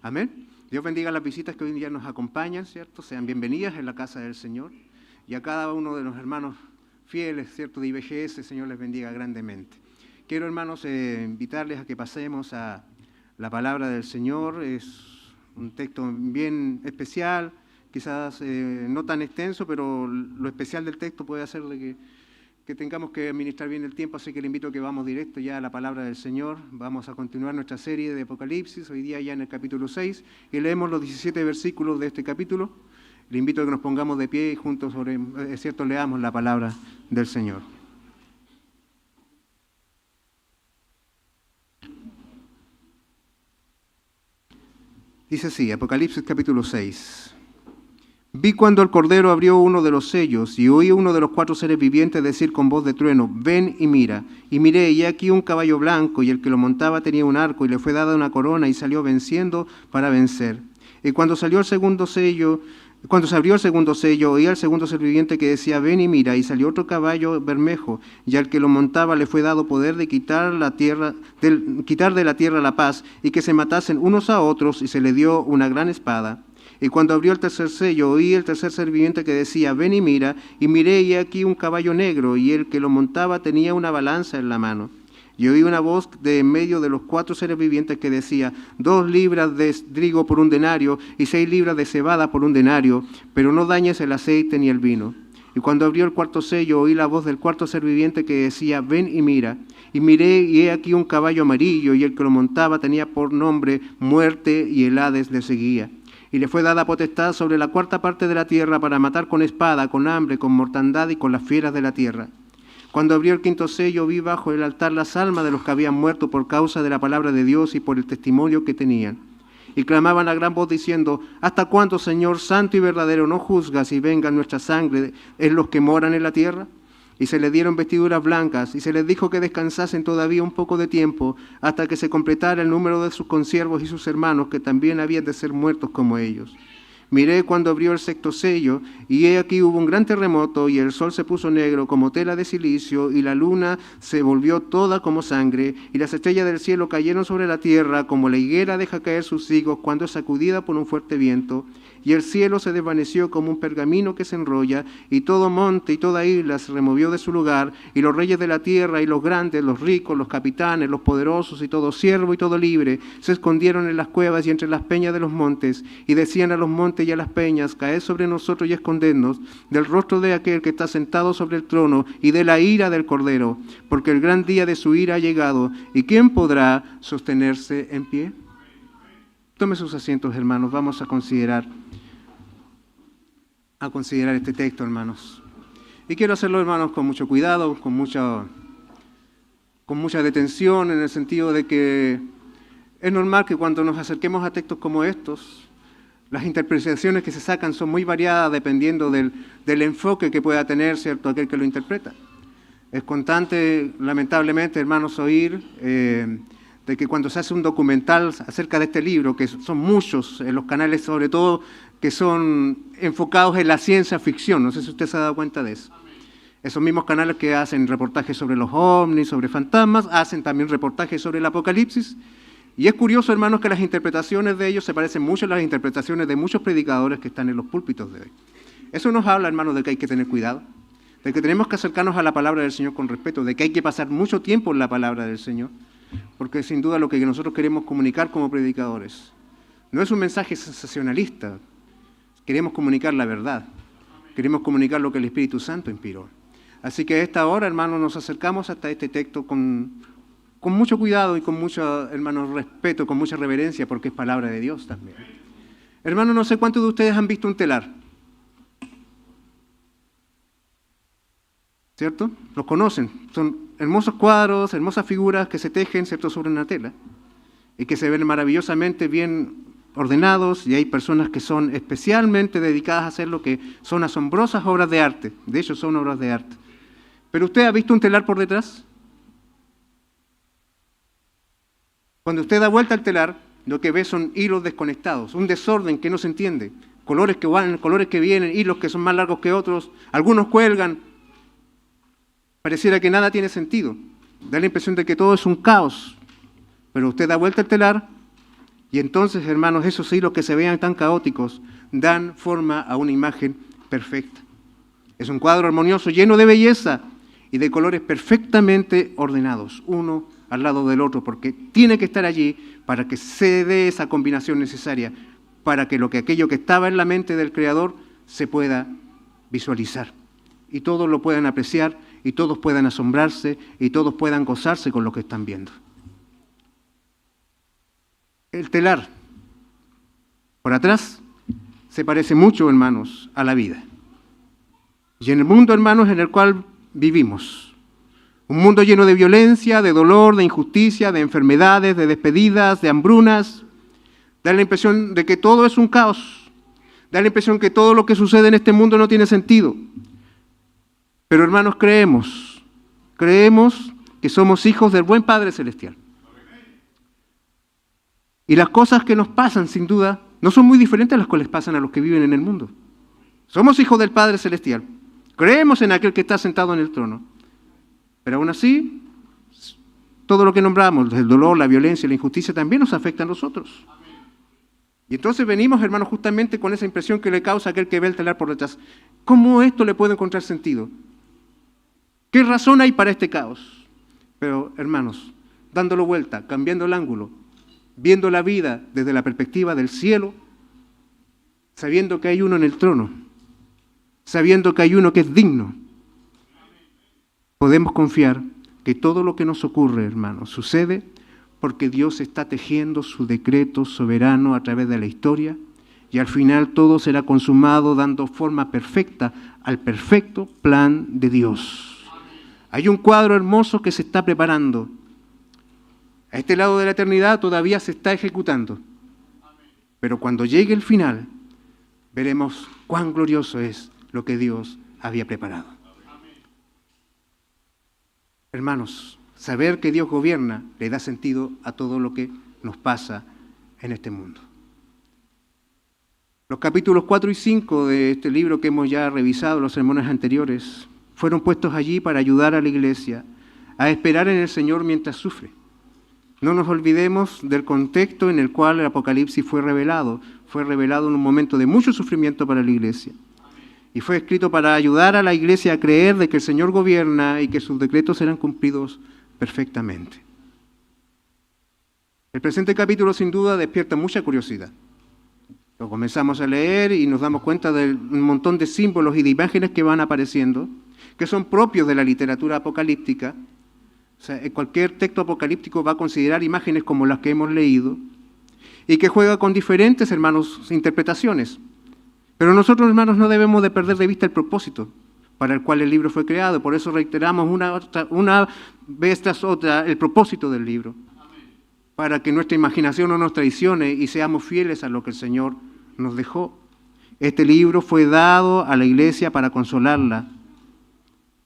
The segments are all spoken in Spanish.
Amén. Dios bendiga las visitas que hoy en día nos acompañan, ¿cierto? Sean bienvenidas en la casa del Señor. Y a cada uno de los hermanos fieles, ¿cierto? De IBGS, el Señor les bendiga grandemente. Quiero, hermanos, invitarles a que pasemos a la palabra del Señor. Es un texto bien especial, quizás no tan extenso, pero lo especial del texto puede hacer de que tengamos que administrar bien el tiempo, así que le invito a que vamos directo ya a la palabra del Señor. Vamos a continuar nuestra serie de Apocalipsis, hoy día ya en el capítulo 6, y leemos los 17 versículos de este capítulo. Le invito a que nos pongamos de pie y juntos, leamos la palabra del Señor. Dice así, Apocalipsis capítulo 6. Vi cuando el Cordero abrió uno de los sellos y oí uno de los 4 seres vivientes decir con voz de trueno, ven y mira. Y miré, y aquí un caballo blanco, y el que lo montaba tenía un arco, y le fue dada una corona, y salió venciendo para vencer. Y cuando se abrió el segundo sello, oí al segundo ser viviente que decía, ven y mira, y salió otro caballo bermejo, y al que lo montaba le fue dado poder de quitar de la tierra la paz, y que se matasen unos a otros, y se le dio una gran espada. Y cuando abrió el tercer sello, oí el tercer ser viviente que decía, ven y mira, y miré, y aquí un caballo negro, y el que lo montaba tenía una balanza en la mano. Y oí una voz de en medio de los 4 seres vivientes que decía, 2 libras de trigo por 1 denario, y 6 libras de cebada por 1 denario, pero no dañes el aceite ni el vino. Y cuando abrió el cuarto sello, oí la voz del 4 ser viviente que decía, ven y mira. Y miré, y he aquí un caballo amarillo, y el que lo montaba tenía por nombre Muerte, y el Hades le seguía. Y le fue dada potestad sobre la 4ª parte de la tierra para matar con espada, con hambre, con mortandad y con las fieras de la tierra. Cuando abrió el 5.º sello, vi bajo el altar las almas de los que habían muerto por causa de la palabra de Dios y por el testimonio que tenían. Y clamaban a gran voz diciendo, ¿hasta cuándo, Señor, santo y verdadero, no juzgas y venga nuestra sangre en los que moran en la tierra? Y se les dieron vestiduras blancas, y se les dijo que descansasen todavía un poco de tiempo, hasta que se completara el número de sus consiervos y sus hermanos, que también habían de ser muertos como ellos. Miré cuando abrió el 6.º sello, y he aquí hubo un gran terremoto, y el sol se puso negro como tela de silicio, y la luna se volvió toda como sangre, y las estrellas del cielo cayeron sobre la tierra, como la higuera deja caer sus higos cuando es sacudida por un fuerte viento, y el cielo se desvaneció como un pergamino que se enrolla, y todo monte y toda isla se removió de su lugar, y los reyes de la tierra, y los grandes, los ricos, los capitanes, los poderosos, y todo siervo y todo libre, se escondieron en las cuevas y entre las peñas de los montes, y decían a los montes y a las peñas, caed sobre nosotros y escondednos del rostro de aquel que está sentado sobre el trono, y de la ira del Cordero, porque el gran día de su ira ha llegado, y ¿quién podrá sostenerse en pie? Tome sus asientos, hermanos, vamos a considerar este texto, hermanos. Y quiero hacerlo, hermanos, con mucho cuidado, con mucha detención, en el sentido de que es normal que cuando nos acerquemos a textos como estos, las interpretaciones que se sacan son muy variadas dependiendo del enfoque que pueda tener, ¿cierto?, aquel que lo interpreta. Es constante, lamentablemente, hermanos, oír de que cuando se hace un documental acerca de este libro, que son muchos en los canales, sobre todo, que son enfocados en la ciencia ficción, no sé si usted se ha dado cuenta de eso. Esos mismos canales que hacen reportajes sobre los ovnis, sobre fantasmas, hacen también reportajes sobre el Apocalipsis. Y es curioso, hermanos, que las interpretaciones de ellos se parecen mucho a las interpretaciones de muchos predicadores que están en los púlpitos de hoy. Eso nos habla, hermanos, de que hay que tener cuidado, de que tenemos que acercarnos a la palabra del Señor con respeto, de que hay que pasar mucho tiempo en la palabra del Señor, porque sin duda lo que nosotros queremos comunicar como predicadores no es un mensaje sensacionalista. Queremos comunicar la verdad, queremos comunicar lo que el Espíritu Santo inspiró. Así que a esta hora, hermanos, nos acercamos hasta este texto con mucho cuidado y con mucho, hermanos, respeto, con mucha reverencia, porque es palabra de Dios también. Hermanos, no sé cuántos de ustedes han visto un telar, ¿cierto? Los conocen, son hermosos cuadros, hermosas figuras que se tejen, ¿cierto?, sobre una tela y que se ven maravillosamente bien ordenados, y hay personas que son especialmente dedicadas a hacerlo, que son asombrosas obras de arte. De hecho, son obras de arte. ¿Pero usted ha visto un telar por detrás? Cuando usted da vuelta al telar, lo que ve son hilos desconectados, un desorden que no se entiende, colores que van, colores que vienen, hilos que son más largos que otros, algunos cuelgan. Pareciera que nada tiene sentido. Da la impresión de que todo es un caos. Pero usted da vuelta al telar Y entonces, hermanos, esos hilos que se vean tan caóticos dan forma a una imagen perfecta. Es un cuadro armonioso, lleno de belleza y de colores perfectamente ordenados, uno al lado del otro, porque tiene que estar allí para que se dé esa combinación necesaria, para que aquello que estaba en la mente del Creador se pueda visualizar. Y todos lo puedan apreciar, y todos puedan asombrarse, y todos puedan gozarse con lo que están viendo. El telar, por atrás, se parece mucho, hermanos, a la vida. Y en el mundo, hermanos, en el cual vivimos, un mundo lleno de violencia, de dolor, de injusticia, de enfermedades, de despedidas, de hambrunas, da la impresión de que todo es un caos, da la impresión que todo lo que sucede en este mundo no tiene sentido. Pero, hermanos, creemos que somos hijos del buen Padre Celestial. Y las cosas que nos pasan, sin duda, no son muy diferentes a las que les pasan a los que viven en el mundo. Somos hijos del Padre Celestial. Creemos en aquel que está sentado en el trono. Pero aún así, todo lo que nombramos, el dolor, la violencia, la injusticia, también nos afecta a nosotros. Y entonces venimos, hermanos, justamente con esa impresión que le causa aquel que ve el telar por detrás. ¿Cómo esto le puede encontrar sentido? ¿Qué razón hay para este caos? Pero, hermanos, dándolo vuelta, cambiando el ángulo, viendo la vida desde la perspectiva del cielo, sabiendo que hay uno en el trono, sabiendo que hay uno que es digno, podemos confiar que todo lo que nos ocurre, hermanos, sucede porque Dios está tejiendo su decreto soberano a través de la historia y al final todo será consumado dando forma perfecta al perfecto plan de Dios. Hay un cuadro hermoso que se está preparando. A este lado de la eternidad todavía se está ejecutando. Pero cuando llegue el final, veremos cuán glorioso es lo que Dios había preparado. Hermanos, saber que Dios gobierna le da sentido a todo lo que nos pasa en este mundo. Los capítulos 4 y 5 de este libro que hemos ya revisado en los sermones anteriores fueron puestos allí para ayudar a la iglesia a esperar en el Señor mientras sufre. No nos olvidemos del contexto en el cual el Apocalipsis fue revelado. Fue revelado en un momento de mucho sufrimiento para la iglesia. Y fue escrito para ayudar a la iglesia a creer de que el Señor gobierna y que sus decretos serán cumplidos perfectamente. El presente capítulo sin duda despierta mucha curiosidad. Lo comenzamos a leer y nos damos cuenta de un montón de símbolos y de imágenes que van apareciendo, que son propios de la literatura apocalíptica. O sea, cualquier texto apocalíptico va a considerar imágenes como las que hemos leído y que juega con diferentes, hermanos, interpretaciones. Pero nosotros, hermanos, no debemos de perder de vista el propósito para el cual el libro fue creado. Por eso reiteramos una vez tras otra el propósito del libro. Para que nuestra imaginación no nos traicione y seamos fieles a lo que el Señor nos dejó. Este libro fue dado a la iglesia para consolarla,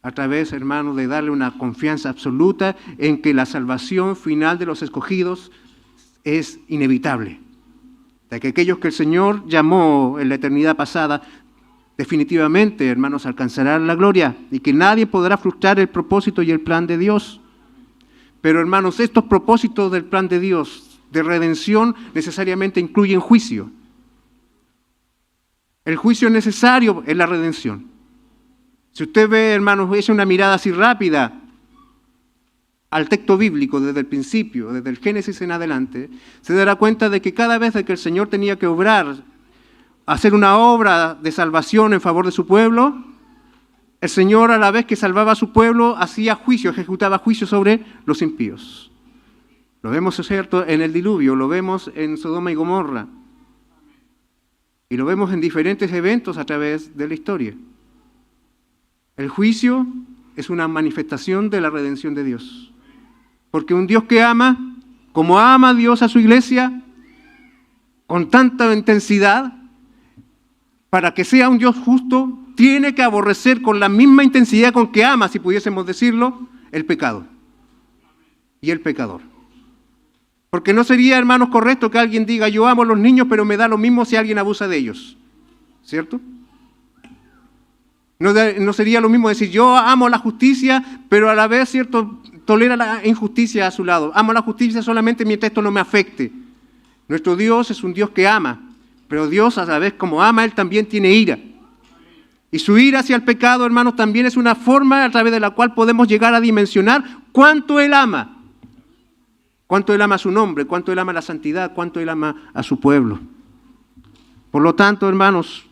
a través, hermanos, de darle una confianza absoluta en que la salvación final de los escogidos es inevitable. De que aquellos que el Señor llamó en la eternidad pasada, definitivamente, hermanos, alcanzarán la gloria y que nadie podrá frustrar el propósito y el plan de Dios. Pero, hermanos, estos propósitos del plan de Dios, de redención, necesariamente incluyen juicio. El juicio es necesario en la redención. Si usted ve, hermanos, echa una mirada así rápida al texto bíblico desde el principio, desde el Génesis en adelante, se dará cuenta de que cada vez que el Señor tenía que obrar, hacer una obra de salvación en favor de su pueblo, el Señor, a la vez que salvaba a su pueblo, hacía juicio, ejecutaba juicio sobre los impíos. Lo vemos, es cierto, en el diluvio, lo vemos en Sodoma y Gomorra, y lo vemos en diferentes eventos a través de la historia. El juicio es una manifestación de la redención de Dios. Porque un Dios que ama, como ama Dios a su iglesia, con tanta intensidad, para que sea un Dios justo, tiene que aborrecer con la misma intensidad con que ama, si pudiésemos decirlo, el pecado y el pecador. Porque no sería, hermanos, correcto que alguien diga, yo amo a los niños, pero me da lo mismo si alguien abusa de ellos. ¿Cierto? No sería lo mismo decir, yo amo la justicia, pero a la vez, ¿cierto?, tolera la injusticia a su lado. Amo la justicia solamente mientras esto no me afecte. Nuestro Dios es un Dios que ama, pero Dios, a la vez como ama, Él también tiene ira. Y su ira hacia el pecado, hermanos, también es una forma a través de la cual podemos llegar a dimensionar cuánto Él ama. Cuánto Él ama a su nombre, cuánto Él ama la santidad, cuánto Él ama a su pueblo. Por lo tanto, hermanos,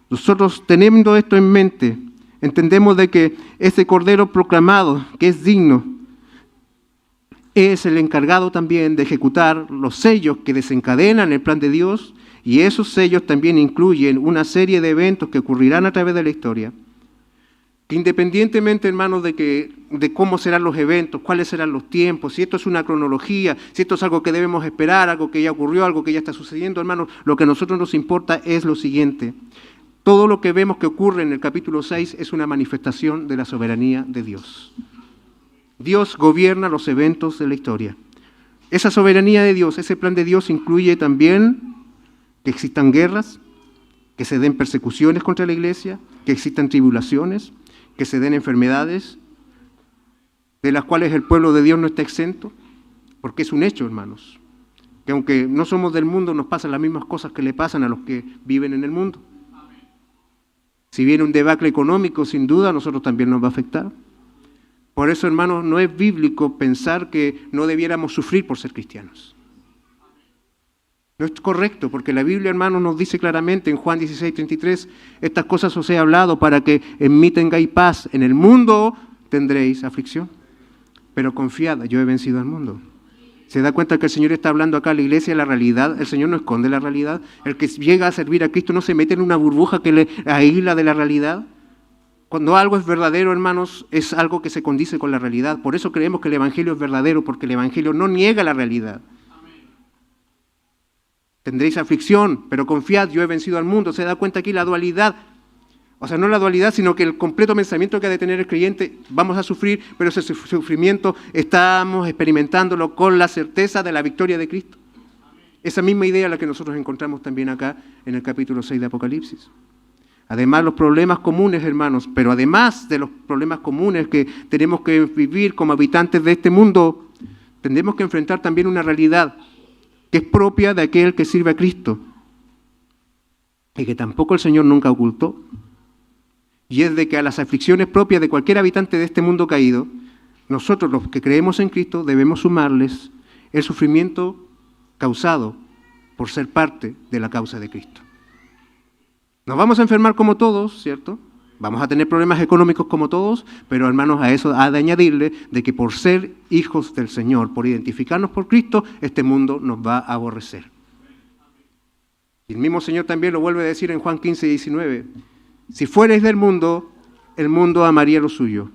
nosotros teniendo esto en mente, entendemos de que este Cordero proclamado, que es digno, es el encargado también de ejecutar los sellos que desencadenan el plan de Dios, y esos sellos también incluyen una serie de eventos que ocurrirán a través de la historia, que independientemente, hermanos, de cómo serán los eventos, cuáles serán los tiempos, si esto es una cronología, si esto es algo que debemos esperar, algo que ya ocurrió, algo que ya está sucediendo, hermanos, lo que a nosotros nos importa es lo siguiente: todo lo que vemos que ocurre en el capítulo 6 es una manifestación de la soberanía de Dios. Dios gobierna los eventos de la historia. Esa soberanía de Dios, ese plan de Dios incluye también que existan guerras, que se den persecuciones contra la iglesia, que existan tribulaciones, que se den enfermedades, de las cuales el pueblo de Dios no está exento, porque es un hecho, hermanos, que aunque no somos del mundo, nos pasan las mismas cosas que le pasan a los que viven en el mundo. Si viene un debacle económico, sin duda, a nosotros también nos va a afectar. Por eso, hermanos, no es bíblico pensar que no debiéramos sufrir por ser cristianos. No es correcto, porque la Biblia, hermanos, nos dice claramente en Juan 16:33, estas cosas os he hablado para que en mí tengáis paz. En el mundo tendréis aflicción, pero confiad, yo he vencido al mundo. ¿Se da cuenta que el Señor está hablando acá a la iglesia, la realidad? El Señor no esconde la realidad. El que llega a servir a Cristo no se mete en una burbuja que le aísla de la realidad. Cuando algo es verdadero, hermanos, es algo que se condice con la realidad. Por eso creemos que el Evangelio es verdadero, porque el Evangelio no niega la realidad. Tendréis aflicción, pero confiad, yo he vencido al mundo. ¿Se da cuenta aquí la dualidad? O sea, no la dualidad, sino que el completo pensamiento que ha de tener el creyente: vamos a sufrir, pero ese sufrimiento estamos experimentándolo con la certeza de la victoria de Cristo. Esa misma idea es la que nosotros encontramos también acá en el capítulo 6 de Apocalipsis. Además, los problemas comunes, hermanos, pero además de los problemas comunes que tenemos que vivir como habitantes de este mundo, tendremos que enfrentar también una realidad que es propia de aquel que sirve a Cristo y que tampoco el Señor nunca ocultó. Y es de que a las aflicciones propias de cualquier habitante de este mundo caído, nosotros los que creemos en Cristo debemos sumarles el sufrimiento causado por ser parte de la causa de Cristo. Nos vamos a enfermar como todos, ¿cierto? Vamos a tener problemas económicos como todos, pero hermanos, a eso ha de añadirle de que por ser hijos del Señor, por identificarnos por Cristo, este mundo nos va a aborrecer. Y el mismo Señor también lo vuelve a decir en Juan 15:19. Si fuereis del mundo, el mundo amaría lo suyo.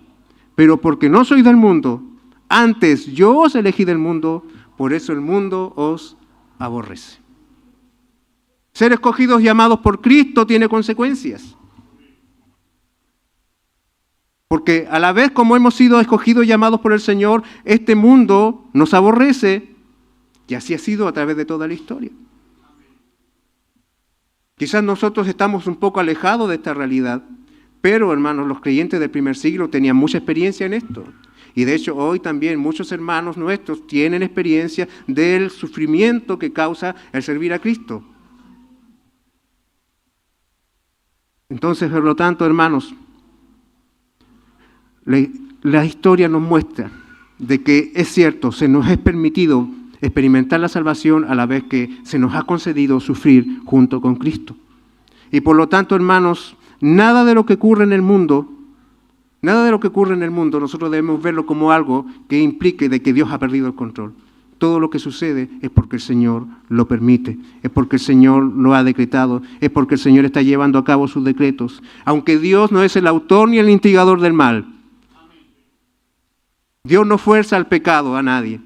Pero porque no sois del mundo, antes yo os elegí del mundo, por eso el mundo os aborrece. Ser escogidos y amados por Cristo tiene consecuencias. Porque a la vez como hemos sido escogidos y amados por el Señor, este mundo nos aborrece, y así ha sido a través de toda la historia. Quizás nosotros estamos un poco alejados de esta realidad, pero hermanos, los creyentes del primer siglo tenían mucha experiencia en esto. Y de hecho hoy también muchos hermanos nuestros tienen experiencia del sufrimiento que causa el servir a Cristo. Entonces, por lo tanto, hermanos, la historia nos muestra de que es cierto, se nos es permitido experimentar la salvación a la vez que se nos ha concedido sufrir junto con Cristo. Y por lo tanto, hermanos, nada de lo que ocurre en el mundo, nosotros debemos verlo como algo que implique de que Dios ha perdido el control. Todo lo que sucede es porque el Señor lo permite, es porque el Señor lo ha decretado, es porque el Señor está llevando a cabo sus decretos. Aunque Dios no es el autor ni el instigador del mal. Dios no fuerza al pecado a nadie.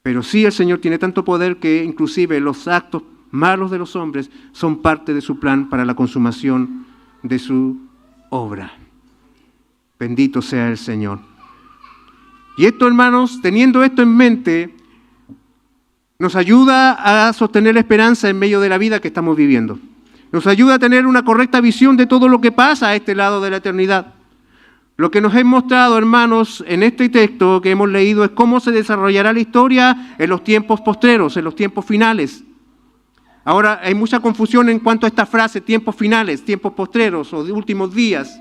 Pero sí el Señor tiene tanto poder que inclusive los actos malos de los hombres son parte de su plan para la consumación de su obra. Bendito sea el Señor. Y esto, hermanos, teniendo esto en mente, nos ayuda a sostener la esperanza en medio de la vida que estamos viviendo. Nos ayuda a tener una correcta visión de todo lo que pasa a este lado de la eternidad. Lo que nos he mostrado, hermanos, en este texto que hemos leído es cómo se desarrollará la historia en los tiempos postreros, en los tiempos finales. Ahora, hay mucha confusión en cuanto a esta frase, tiempos finales, tiempos postreros o de últimos días.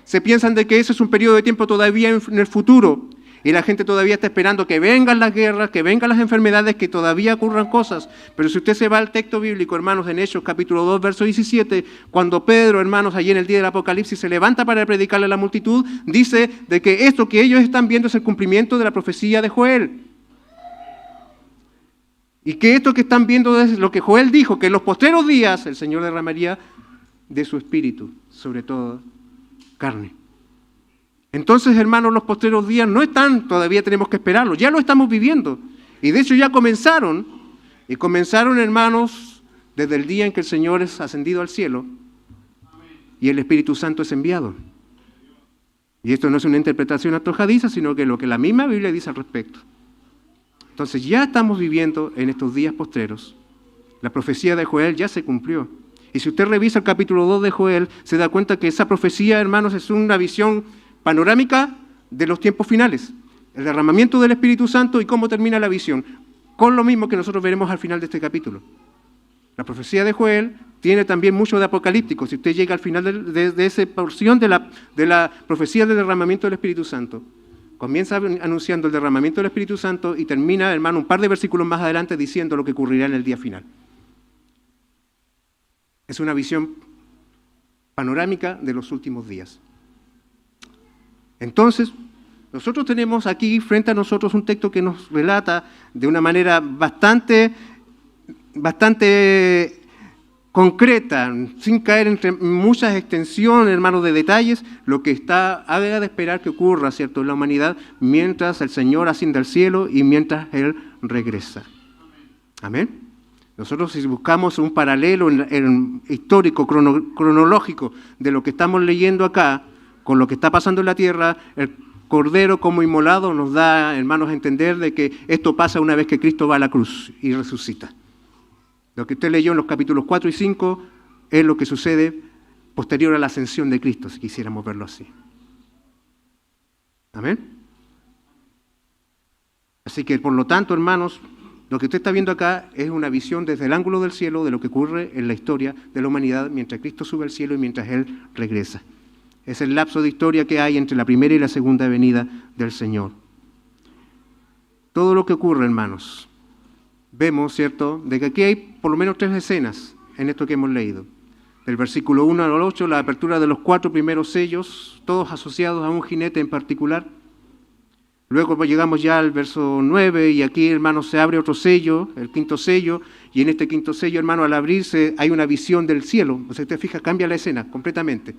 Se piensan de que ese es un periodo de tiempo todavía en el futuro y la gente todavía está esperando que vengan las guerras, que vengan las enfermedades, que todavía ocurran cosas. Pero si usted se va al texto bíblico, hermanos, en Hechos capítulo 2, verso 17, cuando Pedro, hermanos, allí en el día del Apocalipsis se levanta para predicarle a la multitud, dice de que esto que ellos están viendo es el cumplimiento de la profecía de Joel. Y que esto que están viendo es lo que Joel dijo, que en los postreros días el Señor derramaría de su espíritu, sobre todo carne. Entonces, hermanos, los postreros días no están, todavía tenemos que esperarlo, ya lo estamos viviendo. Y de hecho ya comenzaron, hermanos, desde el día en que el Señor es ascendido al cielo y el Espíritu Santo es enviado. Y esto no es una interpretación antojadiza, sino que lo que la misma Biblia dice al respecto. Entonces ya estamos viviendo en estos días postreros. La profecía de Joel ya se cumplió. Y si usted revisa el capítulo 2 de Joel, se da cuenta que esa profecía, hermanos, es una visión panorámica de los tiempos finales. El derramamiento del Espíritu Santo y cómo termina la visión. Con lo mismo que nosotros veremos al final de este capítulo. La profecía de Joel tiene también mucho de apocalíptico. Si usted llega al final de esa porción de la profecía del derramamiento del Espíritu Santo, comienza anunciando el derramamiento del Espíritu Santo y termina, hermano, un par de versículos más adelante diciendo lo que ocurrirá en el día final. Es una visión panorámica de los últimos días. Entonces, nosotros tenemos aquí frente a nosotros un texto que nos relata de una manera bastante concreta, sin caer entre muchas extensiones, hermanos, de detalles, lo que haga de esperar que ocurra, ¿cierto?, en la humanidad mientras el Señor asciende al cielo y mientras Él regresa. Amén. Nosotros, si buscamos un paralelo histórico, cronológico de lo que estamos leyendo acá, con lo que está pasando en la tierra, el Cordero como inmolado nos da, hermanos, a entender de que esto pasa una vez que Cristo va a la cruz y resucita. Lo que usted leyó en los capítulos 4 y 5 es lo que sucede posterior a la ascensión de Cristo, si quisiéramos verlo así. ¿Amén? Así que, por lo tanto, hermanos, lo que usted está viendo acá es una visión desde el ángulo del cielo de lo que ocurre en la historia de la humanidad mientras Cristo sube al cielo y mientras Él regresa. Es el lapso de historia que hay entre la primera y la segunda venida del Señor. Todo lo que ocurre, hermanos, vemos, ¿cierto?, de que aquí hay por lo menos 3 escenas en esto que hemos leído. Del versículo 1 al 8, la apertura de los 4 primeros sellos, todos asociados a un jinete en particular. Luego llegamos ya al verso 9 y aquí, hermanos, se abre otro sello, el 5º sello, y en este 5º sello, hermano, al abrirse hay una visión del cielo. O sea, usted fija, cambia la escena completamente.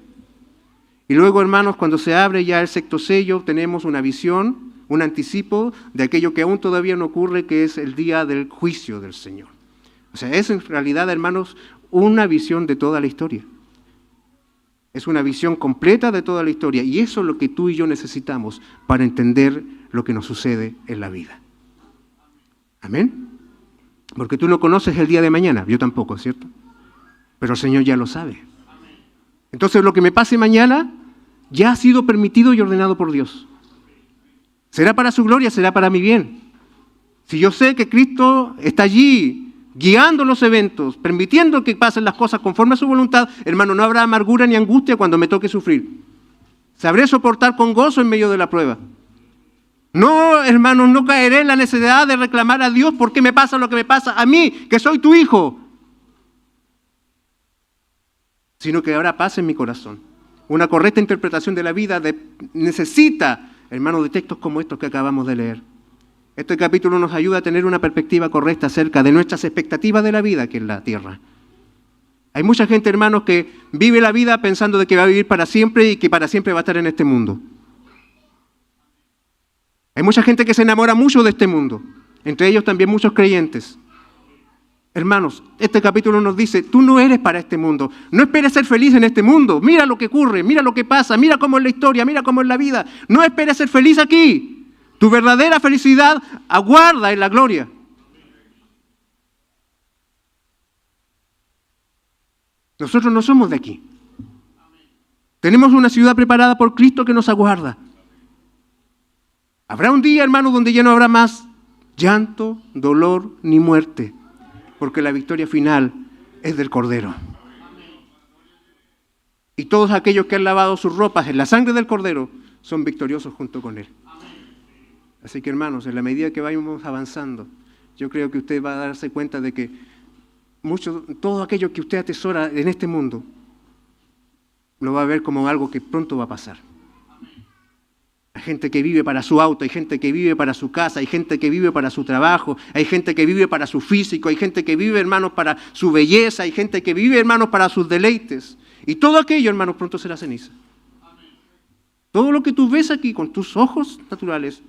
Y luego, hermanos, cuando se abre ya el 6º sello, tenemos una visión, un anticipo de aquello que aún todavía no ocurre, que es el día del juicio del Señor. O sea, es en realidad, hermanos, una visión de toda la historia. Es una visión completa de toda la historia. Y eso es lo que tú y yo necesitamos para entender lo que nos sucede en la vida. ¿Amén? Porque tú no conoces el día de mañana, yo tampoco, ¿cierto? Pero el Señor ya lo sabe. Entonces lo que me pase mañana ya ha sido permitido y ordenado por Dios. Será para su gloria, será para mi bien. Si yo sé que Cristo está allí, guiando los eventos, permitiendo que pasen las cosas conforme a su voluntad, hermano, no habrá amargura ni angustia cuando me toque sufrir. Sabré soportar con gozo en medio de la prueba. No, hermanos, no caeré en la necesidad de reclamar a Dios por qué me pasa lo que me pasa a mí, que soy tu hijo. Sino que habrá paz en mi corazón. Una correcta interpretación de la vida necesita, hermanos, de textos como estos que acabamos de leer. Este capítulo nos ayuda a tener una perspectiva correcta acerca de nuestras expectativas de la vida aquí en la tierra. Hay mucha gente, hermanos, que vive la vida pensando de que va a vivir para siempre y que para siempre va a estar en este mundo. Hay mucha gente que se enamora mucho de este mundo, entre ellos también muchos creyentes. Hermanos, este capítulo nos dice, tú no eres para este mundo, no esperes ser feliz en este mundo, mira lo que ocurre, mira lo que pasa, mira cómo es la historia, mira cómo es la vida, no esperes ser feliz aquí, tu verdadera felicidad aguarda en la gloria. Nosotros no somos de aquí, Tenemos una ciudad preparada por Cristo que nos aguarda. Habrá un día, hermanos, donde ya no habrá más llanto, dolor ni muerte, porque la victoria final es del Cordero. Y todos aquellos que han lavado sus ropas en la sangre del Cordero son victoriosos junto con Él. Así que, hermanos, en la medida que vayamos avanzando, yo creo que usted va a darse cuenta de que todo aquello que usted atesora en este mundo, lo va a ver como algo que pronto va a pasar. Hay gente que vive para su auto, hay gente que vive para su casa, hay gente que vive para su trabajo, hay gente que vive para su físico, hay gente que vive, hermanos, para su belleza, hay gente que vive, hermanos, para sus deleites. Y todo aquello, hermanos, pronto será ceniza. Todo lo que tú ves aquí con tus ojos naturales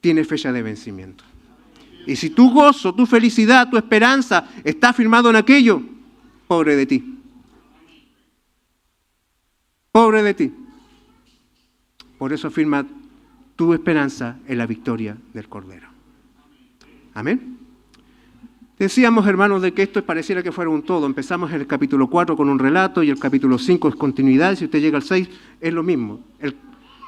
tiene fecha de vencimiento. Y si tu gozo, tu felicidad, tu esperanza está firmado en aquello, pobre de ti. Pobre de ti. Por eso afirma tu esperanza en la victoria del Cordero. Amén. Decíamos, hermanos, de que esto pareciera que fuera un todo. Empezamos en el capítulo 4 con un relato y el capítulo 5 es continuidad. Si usted llega al 6, es lo mismo. Es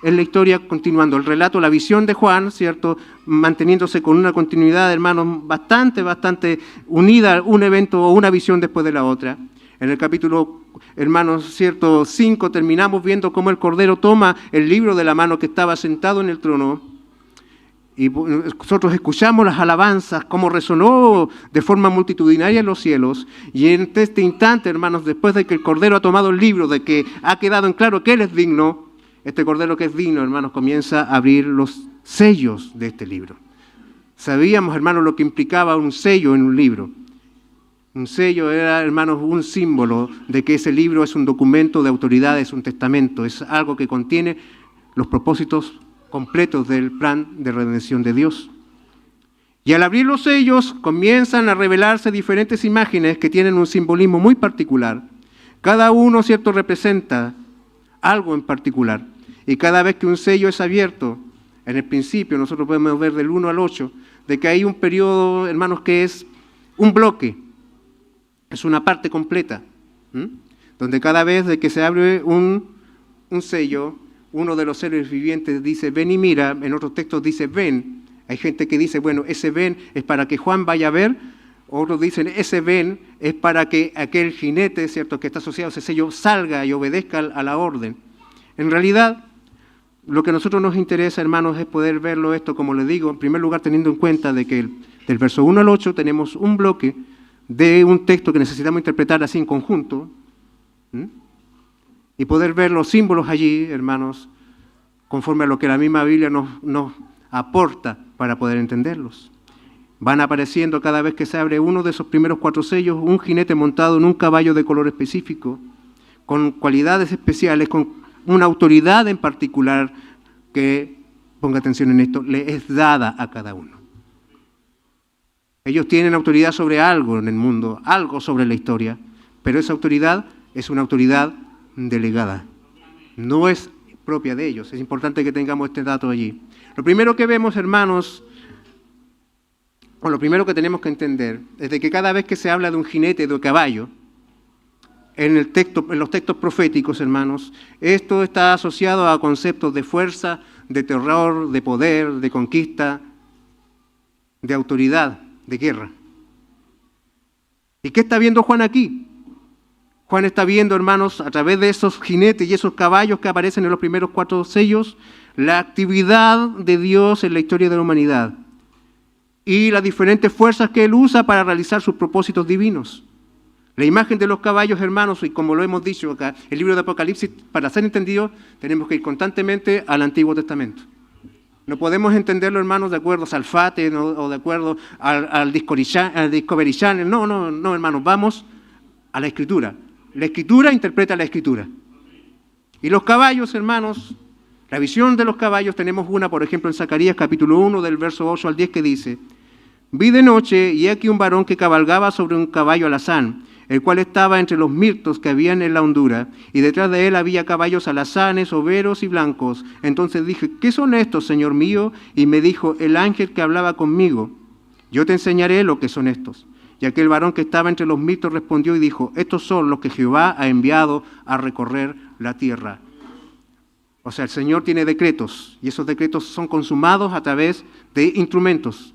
la historia continuando. El relato, la visión de Juan, ¿cierto? Manteniéndose con una continuidad, hermanos, bastante unida, un evento o una visión después de la otra. En el capítulo, hermanos, 5, terminamos viendo cómo el Cordero toma el libro de la mano que estaba sentado en el trono y nosotros escuchamos las alabanzas, cómo resonó de forma multitudinaria en los cielos. Y en este instante, hermanos, después de que el Cordero ha tomado el libro, de que ha quedado en claro que Él es digno, este Cordero que es digno, hermanos, comienza a abrir los sellos de este libro. Sabíamos, hermanos, lo que implicaba un sello en un libro. Un sello era, hermanos, un símbolo de que ese libro es un documento de autoridad, es un testamento, es algo que contiene los propósitos completos del plan de redención de Dios. Y al abrir los sellos comienzan a revelarse diferentes imágenes que tienen un simbolismo muy particular. Cada uno, ¿cierto?, representa algo en particular. Y cada vez que un sello es abierto, en el principio nosotros podemos ver del 1 al 8, de que hay un periodo, hermanos, que es un bloque. Es una parte completa, donde cada vez de que se abre un sello, uno de los seres vivientes dice, ven y mira, en otros textos dice, ven. Hay gente que dice, bueno, ese ven es para que Juan vaya a ver, otros dicen, ese ven es para que aquel jinete, ¿cierto?, que está asociado a ese sello, salga y obedezca a la orden. En realidad, lo que a nosotros nos interesa, hermanos, es poder verlo esto, como les digo, en primer lugar teniendo en cuenta de que del verso 1 al 8 tenemos un bloque de un texto que necesitamos interpretar así en conjunto, y poder ver los símbolos allí, hermanos, conforme a lo que la misma Biblia nos aporta para poder entenderlos. Van apareciendo cada vez que se abre uno de esos primeros 4 sellos, un jinete montado en un caballo de color específico, con cualidades especiales, con una autoridad en particular que, ponga atención en esto, le es dada a cada uno. Ellos tienen autoridad sobre algo en el mundo, algo sobre la historia, pero esa autoridad es una autoridad delegada. No es propia de ellos. Es importante que tengamos este dato allí. Lo primero que vemos, hermanos, o lo primero que tenemos que entender, es de que cada vez que se habla de un jinete de caballo, en los textos proféticos, hermanos, esto está asociado a conceptos de fuerza, de terror, de poder, de conquista, de autoridad, de guerra. ¿Y qué está viendo Juan aquí? Juan está viendo, hermanos, a través de esos jinetes y esos caballos que aparecen en los primeros 4 sellos, la actividad de Dios en la historia de la humanidad y las diferentes fuerzas que Él usa para realizar sus propósitos divinos. La imagen de los caballos, hermanos, y como lo hemos dicho acá, el libro de Apocalipsis, para ser entendido, tenemos que ir constantemente al Antiguo Testamento. No podemos entenderlo, hermanos, de acuerdo a Salfate, ¿no?, o de acuerdo al Discovery Channel. No, hermanos, vamos a la Escritura. La Escritura interpreta la Escritura. Y los caballos, hermanos, la visión de los caballos, tenemos una, por ejemplo, en Zacarías capítulo 1, del verso 8 al 10, que dice, vi de noche, y aquí un varón que cabalgaba sobre un caballo alazán, el cual estaba entre los mirtos que habían en la hondura, y detrás de él había caballos alazanes, overos y blancos. Entonces dije, ¿qué son estos, Señor mío? Y me dijo, el ángel que hablaba conmigo, yo te enseñaré lo que son estos. Y aquel varón que estaba entre los mirtos respondió y dijo, estos son los que Jehová ha enviado a recorrer la tierra. O sea, el Señor tiene decretos y esos decretos son consumados a través de instrumentos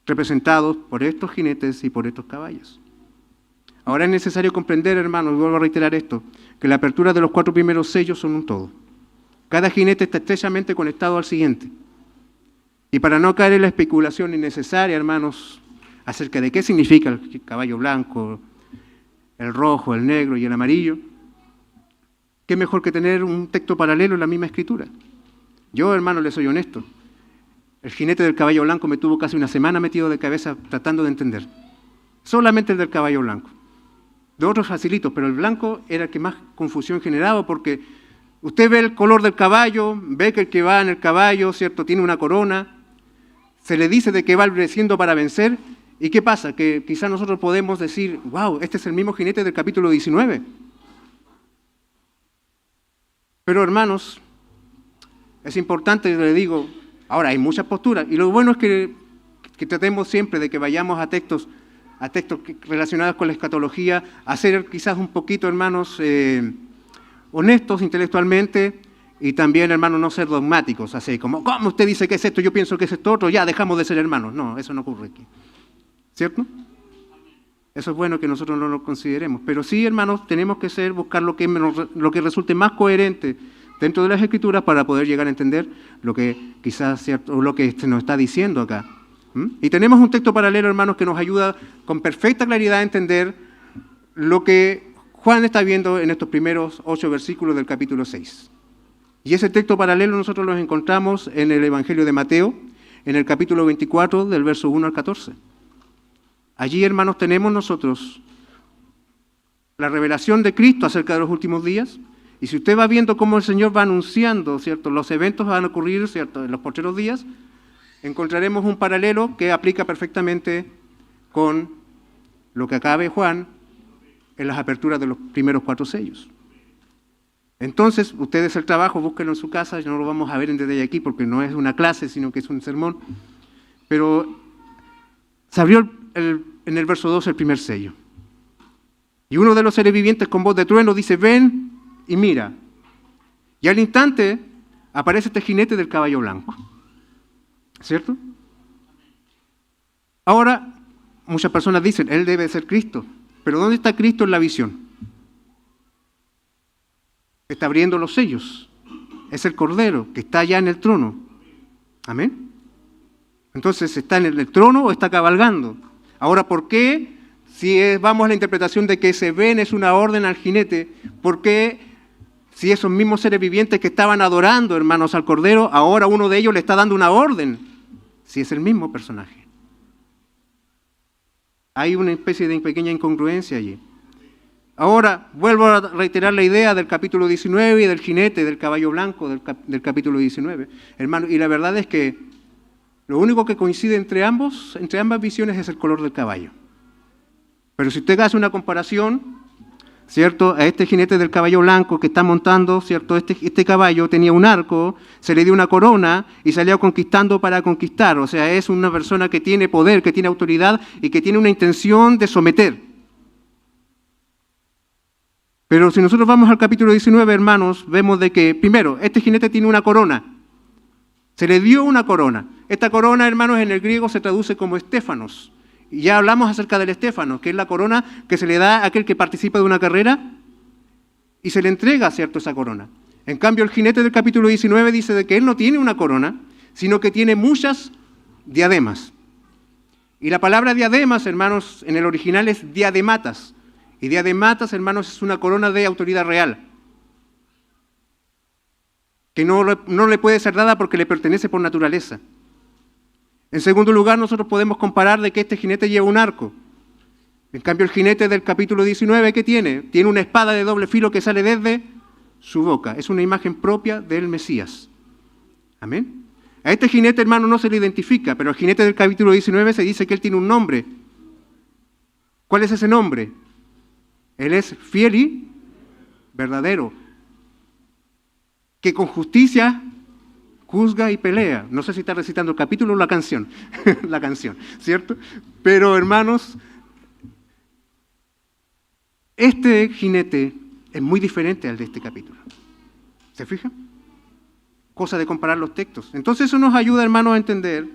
representados por estos jinetes y por estos caballos. Ahora es necesario comprender, hermanos, y vuelvo a reiterar esto, que la apertura de los 4 primeros sellos son un todo. Cada jinete está estrechamente conectado al siguiente. Y para no caer en la especulación innecesaria, hermanos, acerca de qué significa el caballo blanco, el rojo, el negro y el amarillo, qué mejor que tener un texto paralelo en la misma escritura. Yo, hermano, les soy honesto. El jinete del caballo blanco me tuvo casi una semana metido de cabeza tratando de entender. Solamente el del caballo blanco. De otros facilitos, pero el blanco era el que más confusión generaba porque usted ve el color del caballo, ve que el que va en el caballo, ¿cierto?, tiene una corona, se le dice de que va venciendo para vencer, ¿y qué pasa? Que quizás nosotros podemos decir, wow, este es el mismo jinete del capítulo 19. Pero hermanos, es importante, le digo, ahora hay muchas posturas, y lo bueno es que tratemos siempre de que vayamos a textos relacionados con la escatología, a ser quizás un poquito, hermanos, honestos intelectualmente, y también, hermanos, no ser dogmáticos, así como, ¿cómo usted dice que es esto? Yo pienso que es esto otro, ya dejamos de ser hermanos. No, eso no ocurre aquí. ¿Cierto? Eso es bueno que nosotros no lo consideremos. Pero sí, hermanos, tenemos que buscar lo que resulte más coherente dentro de las Escrituras para poder llegar a entender lo que quizás, ¿cierto?, lo que nos está diciendo acá. Y tenemos un texto paralelo, hermanos, que nos ayuda con perfecta claridad a entender lo que Juan está viendo en estos primeros 8 versículos del capítulo 6. Y ese texto paralelo nosotros lo encontramos en el Evangelio de Mateo, en el capítulo 24, del verso 1 al 14. Allí, hermanos, tenemos nosotros la revelación de Cristo acerca de los últimos días. Y si usted va viendo cómo el Señor va anunciando, ¿cierto?, los eventos van a ocurrir, ¿cierto?, en los postreros días, encontraremos un paralelo que aplica perfectamente con lo que acá ve Juan en las aperturas de los primeros 4 sellos. Entonces, ustedes el trabajo, búsquenlo en su casa, no lo vamos a ver en detalle aquí porque no es una clase, sino que es un sermón. Pero se abrió en el verso 2 el primer sello. Y uno de los seres vivientes con voz de trueno dice, ven y mira. Y al instante aparece este jinete del caballo blanco. ¿Cierto? Ahora, muchas personas dicen, él debe ser Cristo. Pero ¿dónde está Cristo en la visión? Está abriendo los sellos. Es el Cordero que está allá en el trono. Amén. Entonces, ¿está en el trono o está cabalgando? Ahora, ¿por qué? Si vamos a la interpretación de que ese ven es una orden al jinete, ¿por qué si esos mismos seres vivientes que estaban adorando, hermanos, al Cordero, ahora uno de ellos le está dando una orden? Si es el mismo personaje. Hay una especie de pequeña incongruencia allí. Ahora, vuelvo a reiterar la idea del capítulo 19 y del jinete, del caballo blanco del capítulo 19. Hermano, y la verdad es que lo único que coincide entre ambas visiones es el color del caballo. Pero si usted hace una comparación, ¿cierto?, a este jinete del caballo blanco que está montando, ¿cierto?, este caballo tenía un arco, se le dio una corona y salió conquistando para conquistar. O sea, es una persona que tiene poder, que tiene autoridad y que tiene una intención de someter. Pero si nosotros vamos al capítulo 19, hermanos, vemos de que, primero, este jinete tiene una corona. Se le dio una corona. Esta corona, hermanos, en el griego se traduce como estéfanos. Y ya hablamos acerca del estéfanos, que es la corona que se le da a aquel que participa de una carrera y se le entrega, ¿cierto?, esa corona. En cambio, el jinete del capítulo 19 dice de que él no tiene una corona, sino que tiene muchas diademas. Y la palabra diademas, hermanos, en el original es diadematas. Y diadematas, hermanos, es una corona de autoridad real, que no le puede ser dada porque le pertenece por naturaleza. En segundo lugar, nosotros podemos comparar de que este jinete lleva un arco. En cambio, el jinete del capítulo 19, ¿qué tiene? Tiene una espada de doble filo que sale desde su boca. Es una imagen propia del Mesías. Amén. A este jinete, hermano, no se le identifica, pero al jinete del capítulo 19 se dice que él tiene un nombre. ¿Cuál es ese nombre? Él es fiel y verdadero, que con justicia juzga y pelea. No sé si está recitando el capítulo o la canción, la canción, ¿cierto? Pero, hermanos, este jinete es muy diferente al de este capítulo. ¿Se fijan? Cosa de comparar los textos. Entonces eso nos ayuda, hermanos, a entender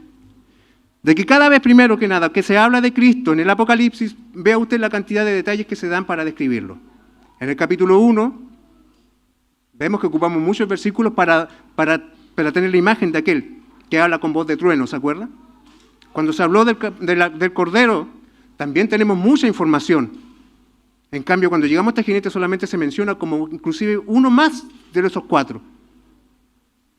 de que cada vez, primero que nada, que se habla de Cristo en el Apocalipsis, vea usted la cantidad de detalles que se dan para describirlo. En el capítulo 1, vemos que ocupamos muchos versículos para tener la imagen de aquel que habla con voz de trueno, ¿se acuerda? Cuando se habló del Cordero, también tenemos mucha información. En cambio, cuando llegamos a este jinete solamente se menciona como inclusive uno más de esos 4.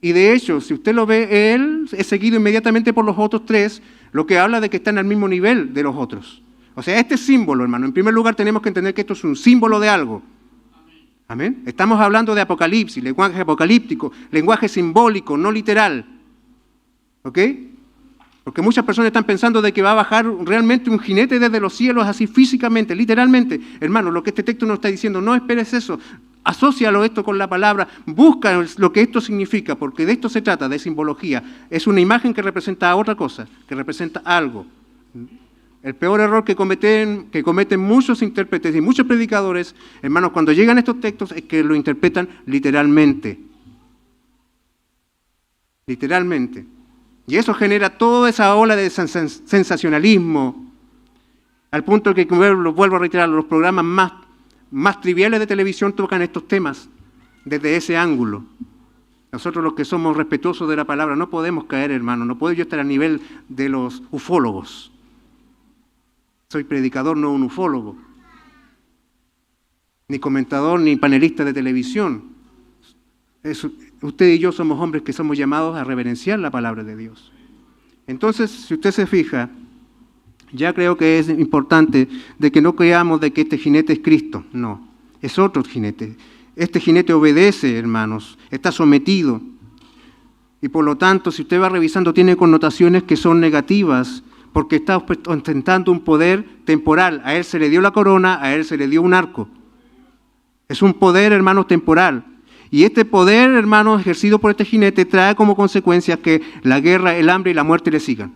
Y de hecho, si usted lo ve, él es seguido inmediatamente por los otros 3, lo que habla de que están al mismo nivel de los otros. O sea, este símbolo, hermano, en primer lugar tenemos que entender que esto es un símbolo de algo. Amén. Estamos hablando de apocalipsis, lenguaje apocalíptico, lenguaje simbólico, no literal. ¿Ok? Porque muchas personas están pensando de que va a bajar realmente un jinete desde los cielos, así físicamente, literalmente. Hermano, lo que este texto nos está diciendo, no esperes eso. Asócialo esto con la palabra, busca lo que esto significa, porque de esto se trata, de simbología. Es una imagen que representa otra cosa, que representa algo. El peor error que cometen muchos intérpretes y muchos predicadores, hermanos, cuando llegan estos textos, es que lo interpretan literalmente. Literalmente. Y eso genera toda esa ola de sensacionalismo, al punto que, lo vuelvo a reiterar, los programas más triviales de televisión tocan estos temas desde ese ángulo. Nosotros los que somos respetuosos de la palabra no podemos caer, hermano, no puedo yo estar a nivel de los ufólogos. Soy predicador, no un ufólogo, ni comentador, ni panelista de televisión. Usted y yo somos hombres que somos llamados a reverenciar la palabra de Dios. Entonces, si usted se fija, ya creo que es importante de que no creamos de que este jinete es Cristo. No, es otro jinete. Este jinete obedece, hermanos, está sometido. Y por lo tanto, si usted va revisando, tiene connotaciones que son negativas, porque está ostentando un poder temporal. A él se le dio la corona, a él se le dio un arco. Es un poder, hermanos, temporal. Y este poder, hermanos, ejercido por este jinete, trae como consecuencia que la guerra, el hambre y la muerte le sigan.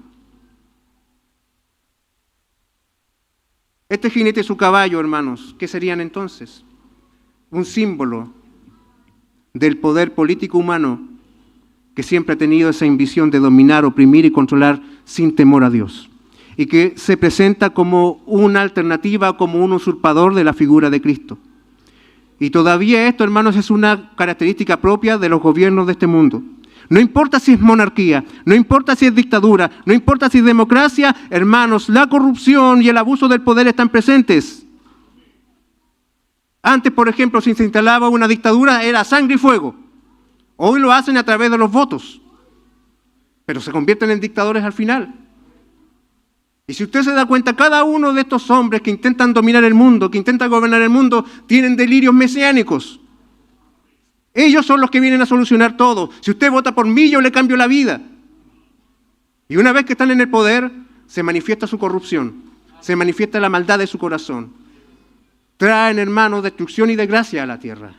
Este jinete y su caballo, hermanos, ¿qué serían entonces? Un símbolo del poder político humano que siempre ha tenido esa ambición de dominar, oprimir y controlar sin temor a Dios. Y que se presenta como una alternativa, como un usurpador de la figura de Cristo. Y todavía esto, hermanos, es una característica propia de los gobiernos de este mundo. No importa si es monarquía, no importa si es dictadura, no importa si es democracia, hermanos, la corrupción y el abuso del poder están presentes. Antes, por ejemplo, si se instalaba una dictadura, era sangre y fuego. Hoy lo hacen a través de los votos, pero se convierten en dictadores al final. Y si usted se da cuenta, cada uno de estos hombres que intentan dominar el mundo, que intentan gobernar el mundo, tienen delirios mesiánicos. Ellos son los que vienen a solucionar todo. Si usted vota por mí, yo le cambio la vida. Y una vez que están en el poder, se manifiesta su corrupción, se manifiesta la maldad de su corazón. Traen, hermanos, destrucción y desgracia a la tierra.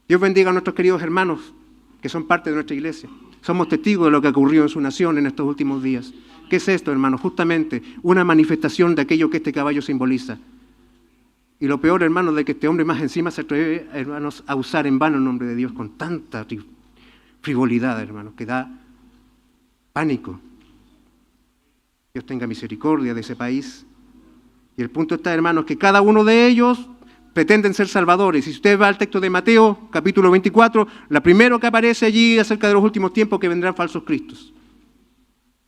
Dios bendiga a nuestros queridos hermanos que son parte de nuestra iglesia. Somos testigos de lo que ocurrió en su nación en estos últimos días. ¿Qué es esto, hermanos? Justamente una manifestación de aquello que este caballo simboliza. Y lo peor, hermanos, de que este hombre más encima se atreve, hermanos, a usar en vano el nombre de Dios con tanta frivolidad, hermanos, que da pánico. Dios tenga misericordia de ese país. Y el punto está, hermanos, que cada uno de ellos pretenden ser salvadores. Y si usted va al texto de Mateo, capítulo 24, la primero que aparece allí acerca de los últimos tiempos que vendrán falsos cristos.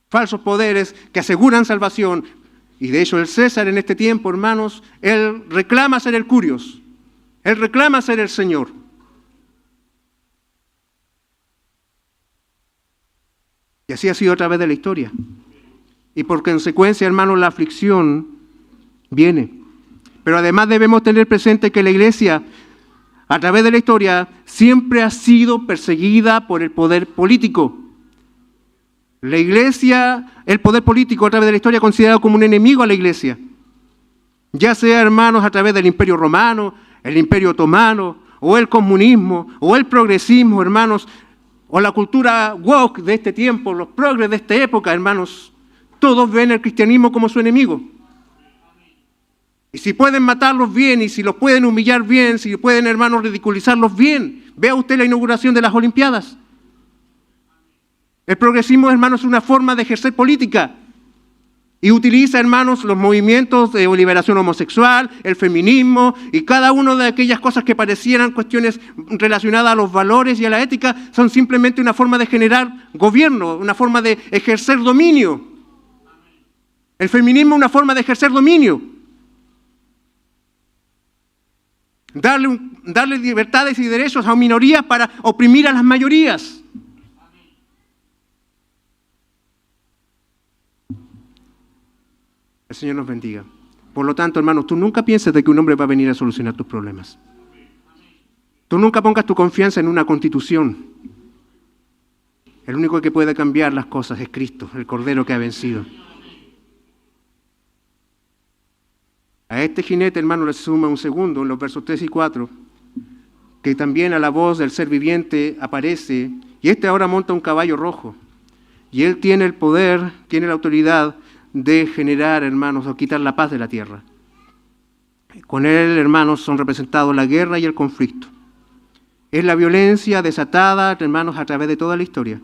Falsos poderes que aseguran salvación. Y de hecho el César en este tiempo, hermanos, él reclama ser el Curios. Él reclama ser el Señor. Y así ha sido a través de la historia. Y por consecuencia, hermanos, la aflicción viene. Pero además debemos tener presente que la iglesia, a través de la historia, siempre ha sido perseguida por el poder político. La iglesia, el poder político a través de la historia, considerado como un enemigo a la iglesia. Ya sea, hermanos, a través del Imperio Romano, el Imperio Otomano, o el comunismo, o el progresismo, hermanos, o la cultura woke de este tiempo, los progres de esta época, hermanos. Todos ven el cristianismo como su enemigo. Y si pueden matarlos, bien. Y si los pueden humillar, bien. Si pueden, hermanos, ridiculizarlos, bien. Vea usted la inauguración de las Olimpiadas. El progresismo, hermanos, es una forma de ejercer política. Y utiliza, hermanos, los movimientos de liberación homosexual, el feminismo y cada una de aquellas cosas que parecieran cuestiones relacionadas a los valores y a la ética, son simplemente una forma de generar gobierno, una forma de ejercer dominio. El feminismo es una forma de ejercer dominio. Darle libertades y derechos a minorías para oprimir a las mayorías. El Señor nos bendiga. Por lo tanto, hermanos, tú nunca pienses de que un hombre va a venir a solucionar tus problemas. Tú nunca pongas tu confianza en una constitución. El único que puede cambiar las cosas es Cristo, el Cordero que ha vencido. A este jinete, hermano, le suma un segundo, en los versos 3 y 4, que también a la voz del ser viviente aparece, y este ahora monta un caballo rojo. Y él tiene el poder, tiene la autoridad de generar, hermanos, o quitar la paz de la tierra. Con él, hermanos, son representados la guerra y el conflicto. Es la violencia desatada, hermanos, a través de toda la historia,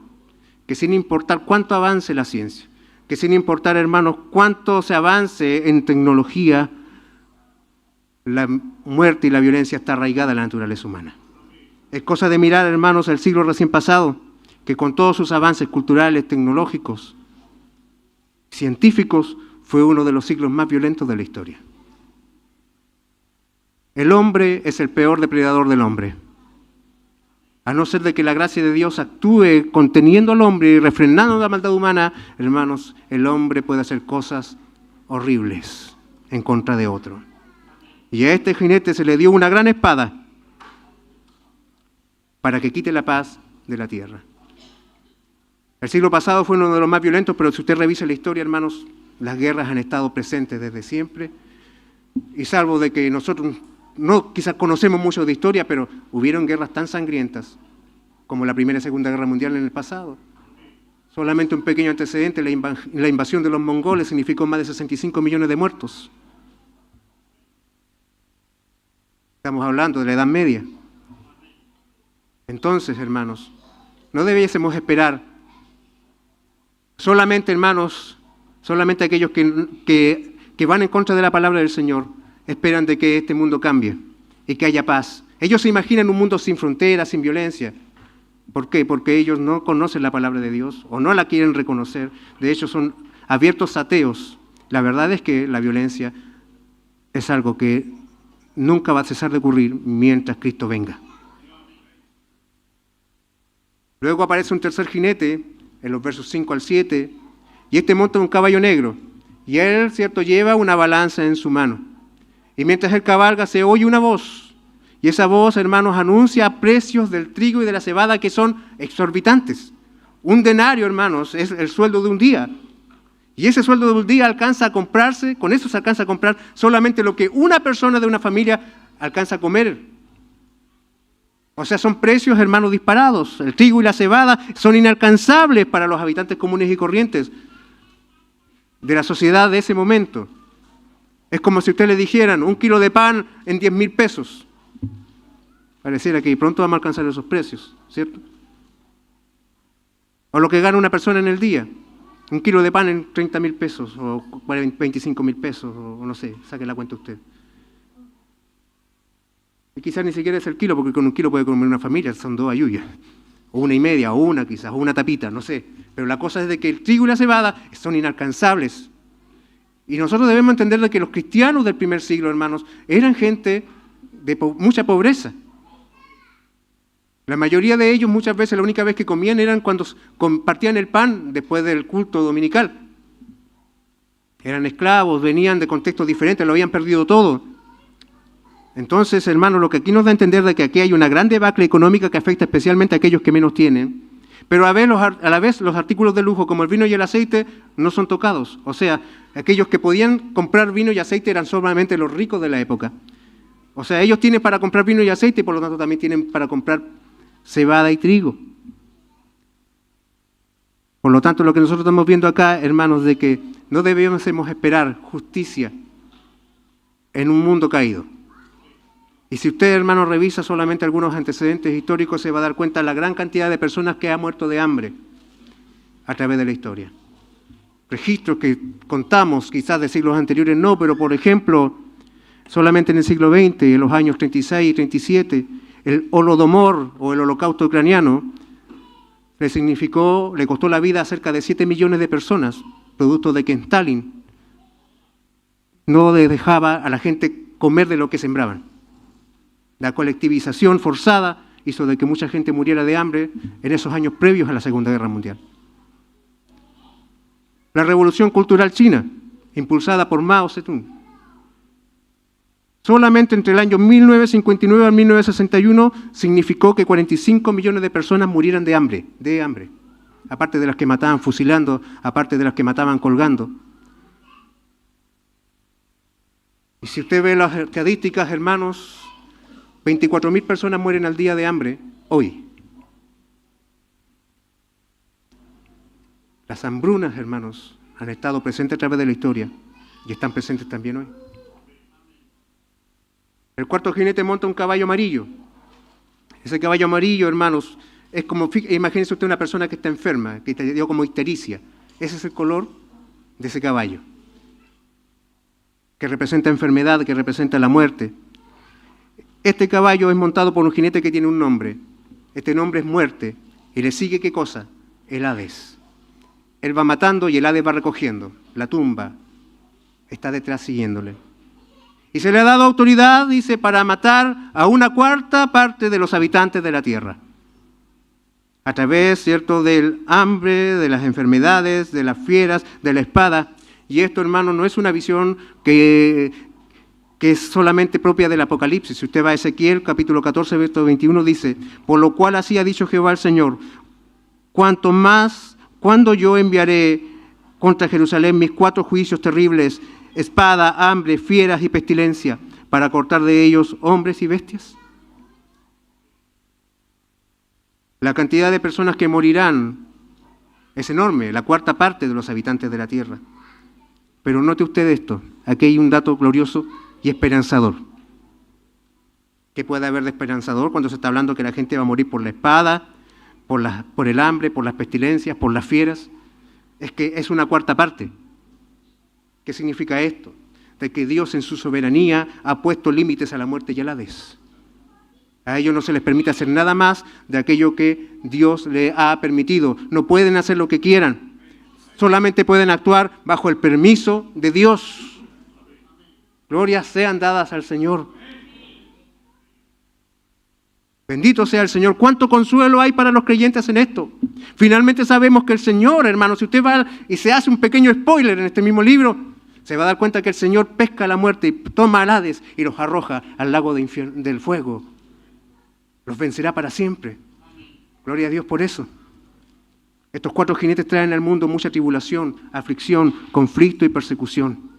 que sin importar cuánto avance la ciencia, que sin importar, hermanos, cuánto se avance en tecnología, la muerte y la violencia está arraigada en la naturaleza humana. Es cosa de mirar, hermanos, el siglo recién pasado, que con todos sus avances culturales, tecnológicos, científicos, fue uno de los siglos más violentos de la historia. El hombre es el peor depredador del hombre. A no ser de que la gracia de Dios actúe conteniendo al hombre y refrenando la maldad humana, hermanos, el hombre puede hacer cosas horribles en contra de otro. Y a este jinete se le dio una gran espada para que quite la paz de la tierra. El siglo pasado fue uno de los más violentos, pero si usted revisa la historia, hermanos, las guerras han estado presentes desde siempre. Y salvo de que nosotros no quizás conocemos mucho de historia, pero hubieron guerras tan sangrientas como la Primera y Segunda Guerra Mundial en el pasado. Solamente un pequeño antecedente, la invasión de los mongoles significó más de 65 millones de muertos. Estamos hablando de la Edad Media. Entonces, hermanos, no debiésemos esperar solamente, hermanos, solamente aquellos que van en contra de la palabra del Señor esperan de que este mundo cambie y que haya paz. Ellos se imaginan un mundo sin fronteras, sin violencia. ¿Por qué? Porque ellos no conocen la palabra de Dios o no la quieren reconocer. De hecho, son abiertos ateos. La verdad es que la violencia es algo que nunca va a cesar de ocurrir mientras Cristo venga. Luego aparece un tercer jinete en los versos 5 al 7, y este monta un caballo negro, y él, cierto, lleva una balanza en su mano. Y mientras él cabalga se oye una voz, y esa voz, hermanos, anuncia precios del trigo y de la cebada que son exorbitantes. Un denario, hermanos, es el sueldo de un día. Y ese sueldo de un día alcanza a comprarse, con eso se alcanza a comprar solamente lo que una persona de una familia alcanza a comer. O sea, son precios, hermanos, disparados. El trigo y la cebada son inalcanzables para los habitantes comunes y corrientes de la sociedad de ese momento. Es como si usted le dijeran 1 kilo de pan en 10,000 pesos. Pareciera que pronto vamos a alcanzar esos precios, ¿cierto? O lo que gana una persona en el día. 1 kilo de pan en 30,000 pesos o 25,000 pesos, o no sé, saque la cuenta usted. Y quizás ni siquiera es el kilo, porque con 1 kilo puede comer una familia, son 2 ayuyas, o 1,5, o una quizás, o una tapita, no sé. Pero la cosa es de que el trigo y la cebada son inalcanzables. Y nosotros debemos entender de que los cristianos del primer siglo, hermanos, eran gente de mucha pobreza. La mayoría de ellos, muchas veces, la única vez que comían eran cuando compartían el pan después del culto dominical. Eran esclavos, venían de contextos diferentes, lo habían perdido todo. Entonces, hermanos, lo que aquí nos da a entender de que aquí hay una gran debacle económica que afecta especialmente a aquellos que menos tienen, pero a la vez los artículos de lujo como el vino y el aceite no son tocados. O sea, aquellos que podían comprar vino y aceite eran solamente los ricos de la época. O sea, ellos tienen para comprar vino y aceite y por lo tanto también tienen para comprar cebada y trigo. Por lo tanto, lo que nosotros estamos viendo acá, hermanos, de que no debemos esperar justicia en un mundo caído. Y si usted, hermano, revisa solamente algunos antecedentes históricos, se va a dar cuenta de la gran cantidad de personas que han muerto de hambre a través de la historia. Registros que contamos, quizás de siglos anteriores no, pero por ejemplo, solamente en el siglo XX, en los años 36 y 37, el Holodomor o el Holocausto ucraniano le costó la vida a cerca de 7 millones de personas, producto de que Stalin no dejaba a la gente comer de lo que sembraban. La colectivización forzada hizo de que mucha gente muriera de hambre en esos años previos a la Segunda Guerra Mundial. La Revolución Cultural China, impulsada por Mao Zedong. Solamente entre el año 1959 al 1961 significó que 45 millones de personas murieran de hambre, aparte de las que mataban fusilando, aparte de las que mataban colgando. Y si usted ve las estadísticas, hermanos, 24.000 personas mueren al día de hambre hoy. Las hambrunas, hermanos, han estado presentes a través de la historia y están presentes también hoy. El cuarto jinete monta un caballo amarillo. Ese caballo amarillo, hermanos, es como, imagínese usted una persona que está enferma, que te dio como ictericia. Ese es el color de ese caballo, que representa enfermedad, que representa la muerte. Este caballo es montado por un jinete que tiene un nombre. Este nombre es muerte. Y le sigue, ¿qué cosa? El Hades. Él va matando y el Hades va recogiendo. La tumba está detrás siguiéndole. Y se le ha dado autoridad, dice, para matar a 1/4 parte de los habitantes de la tierra. A través, ¿cierto?, del hambre, de las enfermedades, de las fieras, de la espada. Y esto, hermano, no es una visión que es solamente propia del Apocalipsis. Si usted va a Ezequiel, capítulo 14, verso 21, dice: por lo cual así ha dicho Jehová el Señor, cuando yo enviaré contra Jerusalén mis 4 juicios terribles, espada, hambre, fieras y pestilencia, para cortar de ellos hombres y bestias. La cantidad de personas que morirán es enorme, la 1/4 parte de los habitantes de la tierra. Pero note usted esto, aquí hay un dato glorioso y esperanzador. ¿Qué puede haber de esperanzador cuando se está hablando que la gente va a morir por la espada, por el hambre, por las pestilencias, por las fieras? Es que es 1/4 parte. ¿Qué significa esto? De que Dios en su soberanía ha puesto límites a la muerte y al Hades. A ellos no se les permite hacer nada más de aquello que Dios le ha permitido. No pueden hacer lo que quieran. Solamente pueden actuar bajo el permiso de Dios. Glorias sean dadas al Señor. Bendito sea el Señor. ¿Cuánto consuelo hay para los creyentes en esto? Finalmente sabemos que el Señor, hermano, si usted va y se hace un pequeño spoiler en este mismo libro, se va a dar cuenta que el Señor pesca la muerte y toma al Hades y los arroja al lago del fuego. Los vencerá para siempre. Gloria a Dios por eso. Estos 4 jinetes traen al mundo mucha tribulación, aflicción, conflicto y persecución.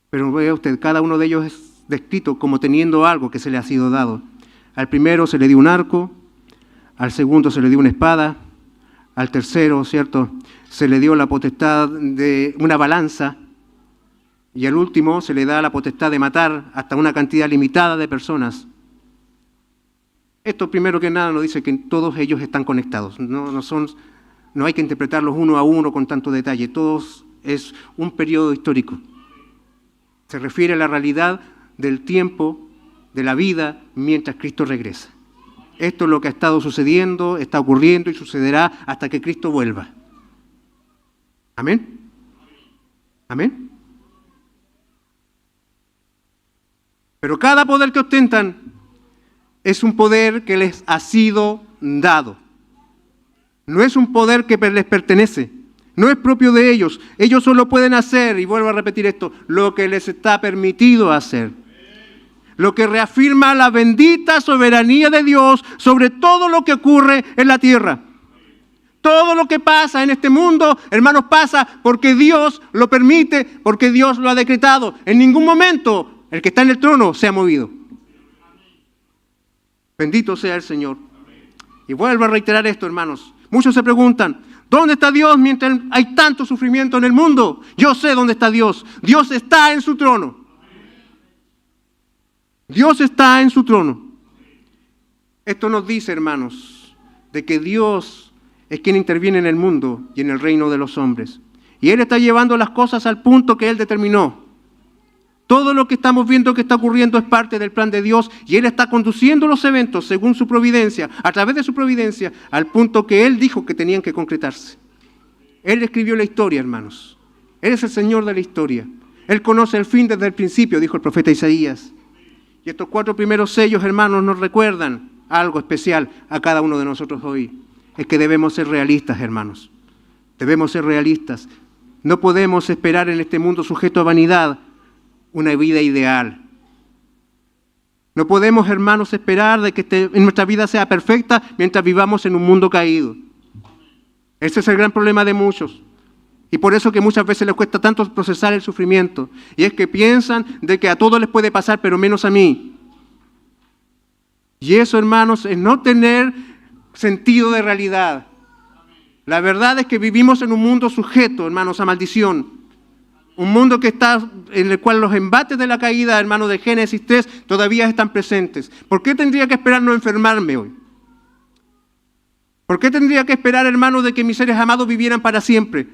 Pero vea usted, cada uno de ellos es descrito como teniendo algo que se le ha sido dado. Al primero se le dio un arco, al segundo se le dio una espada, al tercero, ¿cierto?, se le dio la potestad de una balanza, y al último se le da la potestad de matar hasta una cantidad limitada de personas. Esto, primero que nada, nos dice que todos ellos están conectados. No hay que interpretarlos uno a uno con tanto detalle. Todos es un periodo histórico. Se refiere a la realidad del tiempo, de la vida, mientras Cristo regresa. Esto es lo que ha estado sucediendo, está ocurriendo y sucederá hasta que Cristo vuelva. ¿Amén? ¿Amén? Pero cada poder que ostentan es un poder que les ha sido dado. No es un poder que les pertenece. No es propio de ellos. Ellos solo pueden hacer, y vuelvo a repetir esto, lo que les está permitido hacer. Lo que reafirma la bendita soberanía de Dios sobre todo lo que ocurre en la tierra. Todo lo que pasa en este mundo, hermanos, pasa porque Dios lo permite, porque Dios lo ha decretado. En ningún momento el que está en el trono se ha movido. Bendito sea el Señor. Y vuelvo a reiterar esto, hermanos. Muchos se preguntan, ¿dónde está Dios mientras hay tanto sufrimiento en el mundo? Yo sé dónde está Dios. Dios está en su trono. Dios está en su trono. Esto nos dice, hermanos, de que Dios es quien interviene en el mundo y en el reino de los hombres. Y Él está llevando las cosas al punto que Él determinó. Todo lo que estamos viendo que está ocurriendo es parte del plan de Dios y Él está conduciendo los eventos según su providencia, a través de su providencia, al punto que Él dijo que tenían que concretarse. Él escribió la historia, hermanos. Él es el Señor de la historia. Él conoce el fin desde el principio, dijo el profeta Isaías. Y estos 4 primeros sellos, hermanos, nos recuerdan algo especial a cada uno de nosotros hoy. Es que debemos ser realistas, hermanos. Debemos ser realistas. No podemos esperar en este mundo sujeto a vanidad una vida ideal. No podemos, hermanos, esperar de que nuestra vida sea perfecta mientras vivamos en un mundo caído. Ese es el gran problema de muchos. Y por eso que muchas veces les cuesta tanto procesar el sufrimiento. Y es que piensan de que a todos les puede pasar, pero menos a mí. Y eso, hermanos, es no tener sentido de realidad. La verdad es que vivimos en un mundo sujeto, hermanos, a maldición. Un mundo que está, en el cual los embates de la caída, hermanos, de Génesis 3, todavía están presentes. ¿Por qué tendría que esperar no enfermarme hoy? ¿Por qué tendría que esperar, hermanos, de que mis seres amados vivieran para siempre?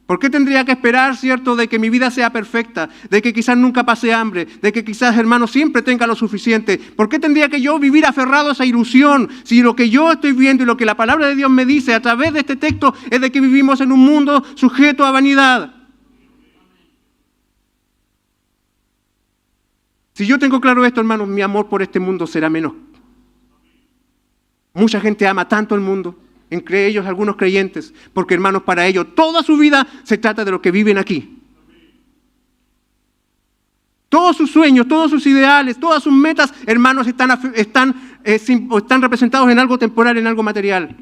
¿Por qué tendría que esperar, cierto, de que mi vida sea perfecta, de que quizás nunca pase hambre, de que quizás, hermanos, siempre tenga lo suficiente? ¿Por qué tendría que yo vivir aferrado a esa ilusión si lo que yo estoy viendo y lo que la palabra de Dios me dice a través de este texto es de que vivimos en un mundo sujeto a vanidad? Si yo tengo claro esto, hermanos, mi amor por este mundo será menos. Mucha gente ama tanto el mundo, entre ellos algunos creyentes, porque, hermanos, para ellos toda su vida se trata de lo que viven aquí. Todos sus sueños, todos sus ideales, todas sus metas, hermanos, están representados en algo temporal, en algo material.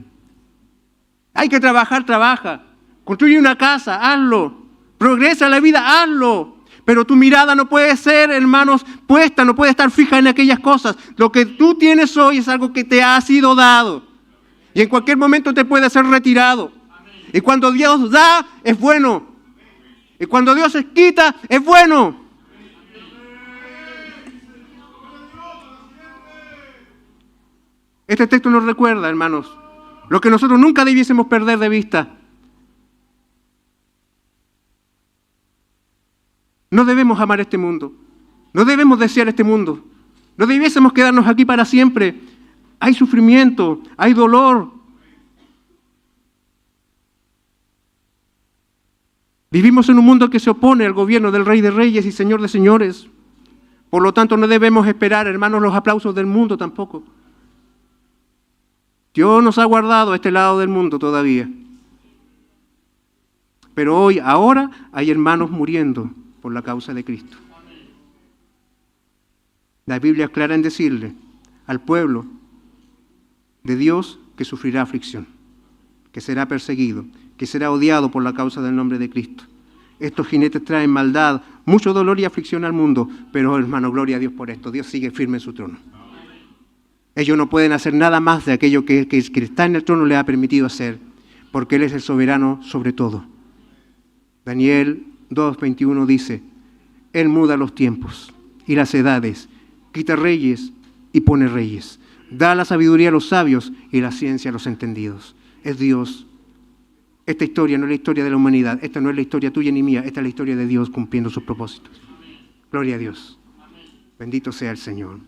Hay que trabajar, trabaja. Construye una casa, hazlo. Progresa en la vida, hazlo. Pero tu mirada no puede ser, hermanos, puesta, no puede estar fija en aquellas cosas. Lo que tú tienes hoy es algo que te ha sido dado. Y en cualquier momento te puede ser retirado. Y cuando Dios da, es bueno. Y cuando Dios se quita, es bueno. Este texto nos recuerda, hermanos, lo que nosotros nunca debiésemos perder de vista. No debemos amar este mundo. No debemos desear este mundo. No debiésemos quedarnos aquí para siempre. Hay sufrimiento, hay dolor. Vivimos en un mundo que se opone al gobierno del Rey de Reyes y Señor de Señores. Por lo tanto, no debemos esperar, hermanos, los aplausos del mundo tampoco. Dios nos ha guardado a este lado del mundo todavía. Pero hoy, ahora, hay hermanos muriendo por la causa de Cristo. La Biblia es clara en decirle al pueblo de Dios que sufrirá aflicción, que será perseguido, que será odiado por la causa del nombre de Cristo. Estos jinetes traen maldad, mucho dolor y aflicción al mundo, pero, hermano, gloria a Dios por esto. Dios sigue firme en su trono. Ellos no pueden hacer nada más de aquello que está en el trono le ha permitido hacer, porque Él es el soberano sobre todo. Daniel 2:21 dice: Él muda los tiempos y las edades, quita reyes y pone reyes, da la sabiduría a los sabios y la ciencia a los entendidos. Es Dios. Esta historia no es la historia de la humanidad, esta no es la historia tuya ni mía, esta es la historia de Dios cumpliendo sus propósitos. Gloria a Dios. Bendito sea el Señor.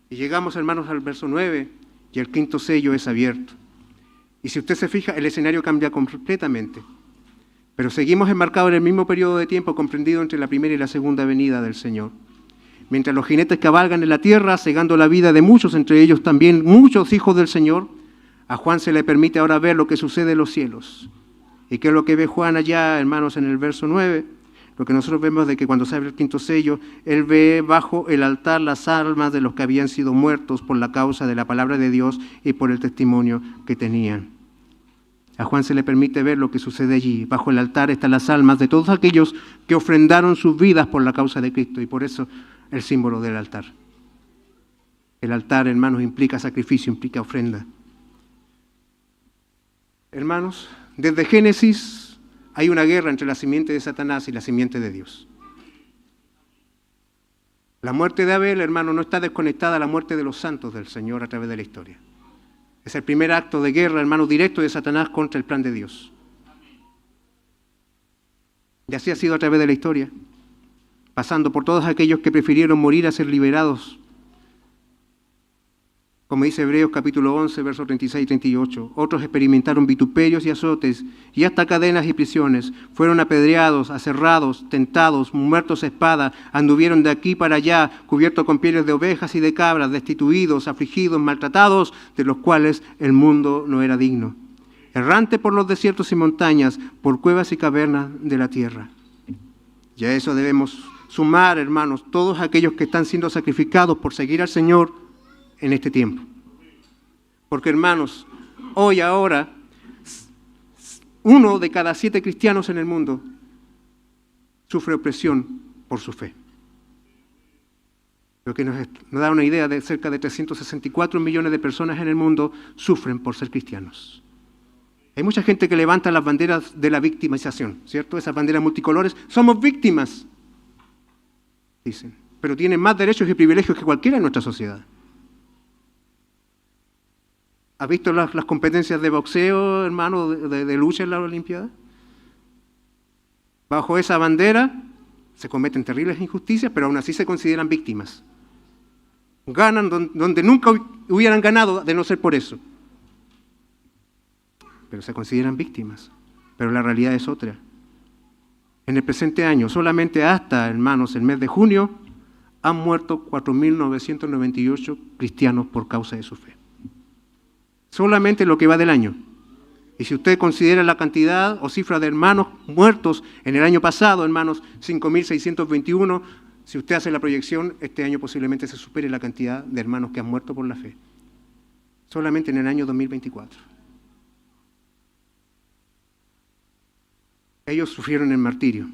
Y llegamos, hermanos, al verso 9, y el quinto sello es abierto. Y si usted se fija, el escenario cambia completamente. Pero seguimos enmarcados en el mismo periodo de tiempo comprendido entre la primera y la segunda venida del Señor. Mientras los jinetes cabalgan en la tierra, cegando la vida de muchos, entre ellos también muchos hijos del Señor, a Juan se le permite ahora ver lo que sucede en los cielos. ¿Y qué es lo que ve Juan allá, hermanos, en el verso 9? Lo que nosotros vemos de que cuando se abre el quinto sello, él ve bajo el altar las almas de los que habían sido muertos por la causa de la palabra de Dios y por el testimonio que tenían. A Juan se le permite ver lo que sucede allí. Bajo el altar están las almas de todos aquellos que ofrendaron sus vidas por la causa de Cristo, y por eso el símbolo del altar. El altar, hermanos, implica sacrificio, implica ofrenda. Hermanos, desde Génesis hay una guerra entre la simiente de Satanás y la simiente de Dios. La muerte de Abel, hermano, no está desconectada a la muerte de los santos del Señor a través de la historia. Es el primer acto de guerra, hermano, directo de Satanás contra el plan de Dios. Y así ha sido a través de la historia, pasando por todos aquellos que prefirieron morir a ser liberados. Como dice Hebreos capítulo 11, versos 36 y 38, otros experimentaron vituperios y azotes, y hasta cadenas y prisiones, fueron apedreados, aserrados, tentados, muertos a espada, anduvieron de aquí para allá, cubiertos con pieles de ovejas y de cabras, destituidos, afligidos, maltratados, de los cuales el mundo no era digno. Errante por los desiertos y montañas, por cuevas y cavernas de la tierra. Y a eso debemos sumar, hermanos, todos aquellos que están siendo sacrificados por seguir al Señor en este tiempo. Porque, hermanos, hoy, ahora, 1 de cada 7 cristianos en el mundo sufre opresión por su fe. Lo que nos da una idea de cerca de 364 millones de personas en el mundo sufren por ser cristianos. Hay mucha gente que levanta las banderas de la victimización, ¿cierto? Esas banderas multicolores. Somos víctimas, dicen, pero tienen más derechos y privilegios que cualquiera en nuestra sociedad. ¿Has visto las competencias de boxeo, hermano, de lucha en la Olimpiada? Bajo esa bandera se cometen terribles injusticias, pero aún así se consideran víctimas. Ganan donde nunca hubieran ganado de no ser por eso. Pero se consideran víctimas. Pero la realidad es otra. En el presente año, solamente hasta, hermanos, el mes de junio, han muerto 4.998 cristianos por causa de su fe. Solamente lo que va del año. Y si usted considera la cantidad o cifra de hermanos muertos en el año pasado, hermanos, 5.621, si usted hace la proyección, este año posiblemente se supere la cantidad de hermanos que han muerto por la fe. Solamente en el año 2024. Ellos sufrieron el martirio.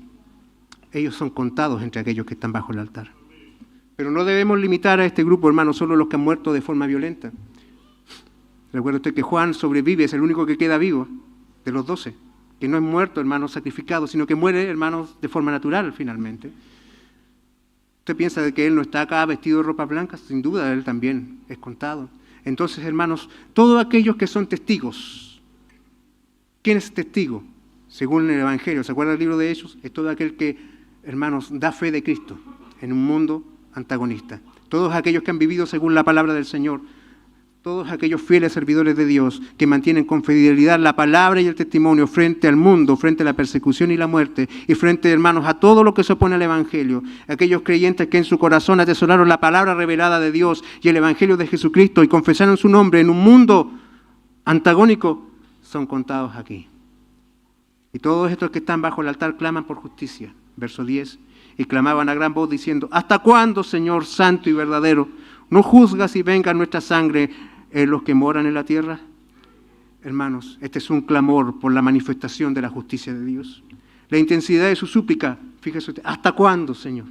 Ellos son contados entre aquellos que están bajo el altar. Pero no debemos limitar a este grupo, hermanos, solo los que han muerto de forma violenta. Recuerda usted que Juan sobrevive, es el único que queda vivo de los 12, que no es muerto, hermanos, sacrificado, sino que muere, hermanos, de forma natural, finalmente. ¿Usted piensa de que él no está acá vestido de ropa blanca? Sin duda, él también es contado. Entonces, hermanos, todos aquellos que son testigos. ¿Quién es testigo? Según el Evangelio, ¿se acuerda del libro de Hechos? Es todo aquel que, hermanos, da fe de Cristo en un mundo antagonista. Todos aquellos que han vivido según la palabra del Señor. Todos aquellos fieles servidores de Dios que mantienen con fidelidad la palabra y el testimonio frente al mundo, frente a la persecución y la muerte, y frente, hermanos, a todo lo que se opone al Evangelio. Aquellos creyentes que en su corazón atesoraron la palabra revelada de Dios y el Evangelio de Jesucristo y confesaron su nombre en un mundo antagónico, son contados aquí. Y todos estos que están bajo el altar claman por justicia. Verso 10. Y clamaban a gran voz diciendo: ¿hasta cuándo, Señor santo y verdadero, no juzgas y venga nuestra sangre en los que moran en la tierra? Hermanos, este es un clamor por la manifestación de la justicia de Dios. La intensidad de su súplica, fíjese usted, ¿hasta cuándo, Señor?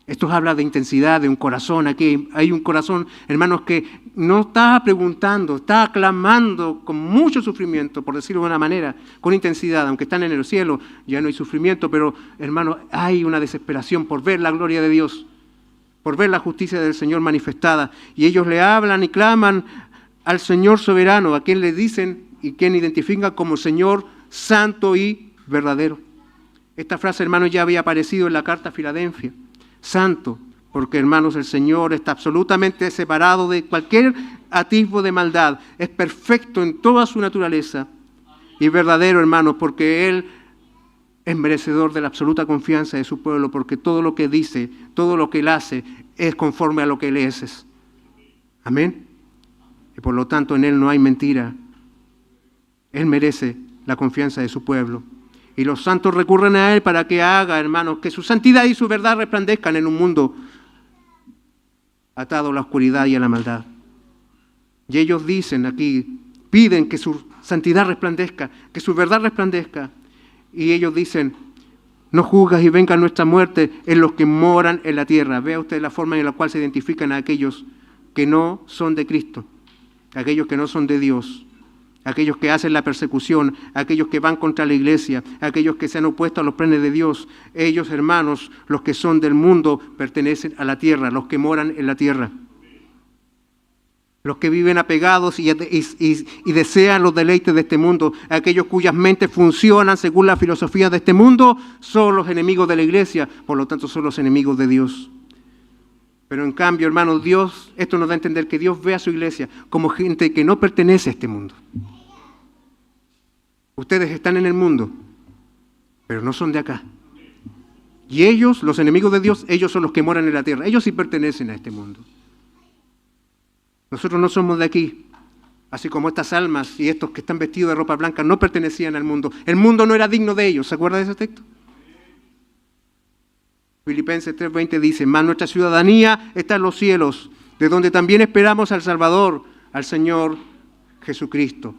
Esto habla de intensidad, de un corazón. Aquí hay un corazón, hermanos, que no está preguntando, está clamando con mucho sufrimiento, por decirlo de una manera, con intensidad. Aunque están en el cielo, ya no hay sufrimiento, pero, hermanos, hay una desesperación por ver la gloria de Dios, por ver la justicia del Señor manifestada. Y ellos le hablan y claman al Señor soberano, a quien le dicen y quien identifican como Señor santo y verdadero. Esta frase, hermanos, ya había aparecido en la carta a Filadelfia. Santo, porque, hermanos, el Señor está absolutamente separado de cualquier atisbo de maldad. Es perfecto en toda su naturaleza. Y verdadero, hermanos, porque Él es merecedor de la absoluta confianza de su pueblo, porque todo lo que dice, todo lo que Él hace, es conforme a lo que Él es. Amén. Y por lo tanto, en Él no hay mentira. Él merece la confianza de su pueblo. Y los santos recurren a Él para que haga, hermanos, que su santidad y su verdad resplandezcan en un mundo atado a la oscuridad y a la maldad. Y ellos dicen aquí, piden que su santidad resplandezca, que su verdad resplandezca. Y ellos dicen: no juzgas y venga nuestra muerte en los que moran en la tierra. Vea usted la forma en la cual se identifican a aquellos que no son de Cristo, aquellos que no son de Dios. aquellos que hacen la persecución, aquellos que van contra la iglesia, aquellos que se han opuesto a los planes de Dios. Ellos, hermanos, los que son del mundo, pertenecen a la tierra, los que moran en la tierra. Los que viven apegados y desean los deleites de este mundo, aquellos cuyas mentes funcionan según la filosofía de este mundo, son los enemigos de la iglesia, por lo tanto son los enemigos de Dios. Pero en cambio, hermanos, Dios, esto nos da a entender que Dios ve a su iglesia como gente que no pertenece a este mundo. Ustedes están en el mundo, pero no son de acá. Y ellos, los enemigos de Dios, ellos son los que moran en la tierra. Ellos sí pertenecen a este mundo. Nosotros no somos de aquí, así como estas almas y estos que están vestidos de ropa blanca no pertenecían al mundo. El mundo no era digno de ellos, ¿se acuerda de ese texto? Filipenses 3:20 dice, mas nuestra ciudadanía está en los cielos, de donde también esperamos al Salvador, al Señor Jesucristo.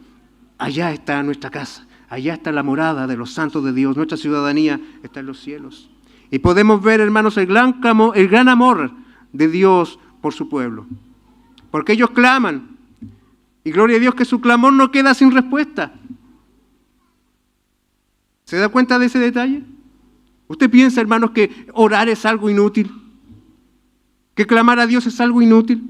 Allá está nuestra casa, allá está la morada de los santos de Dios, nuestra ciudadanía está en los cielos. Y podemos ver, hermanos, el gran amor de Dios por su pueblo. Porque ellos claman, y gloria a Dios que su clamor no queda sin respuesta. ¿Se da cuenta de ese detalle? ¿Usted piensa, hermanos, que orar es algo inútil? ¿Que clamar a Dios es algo inútil?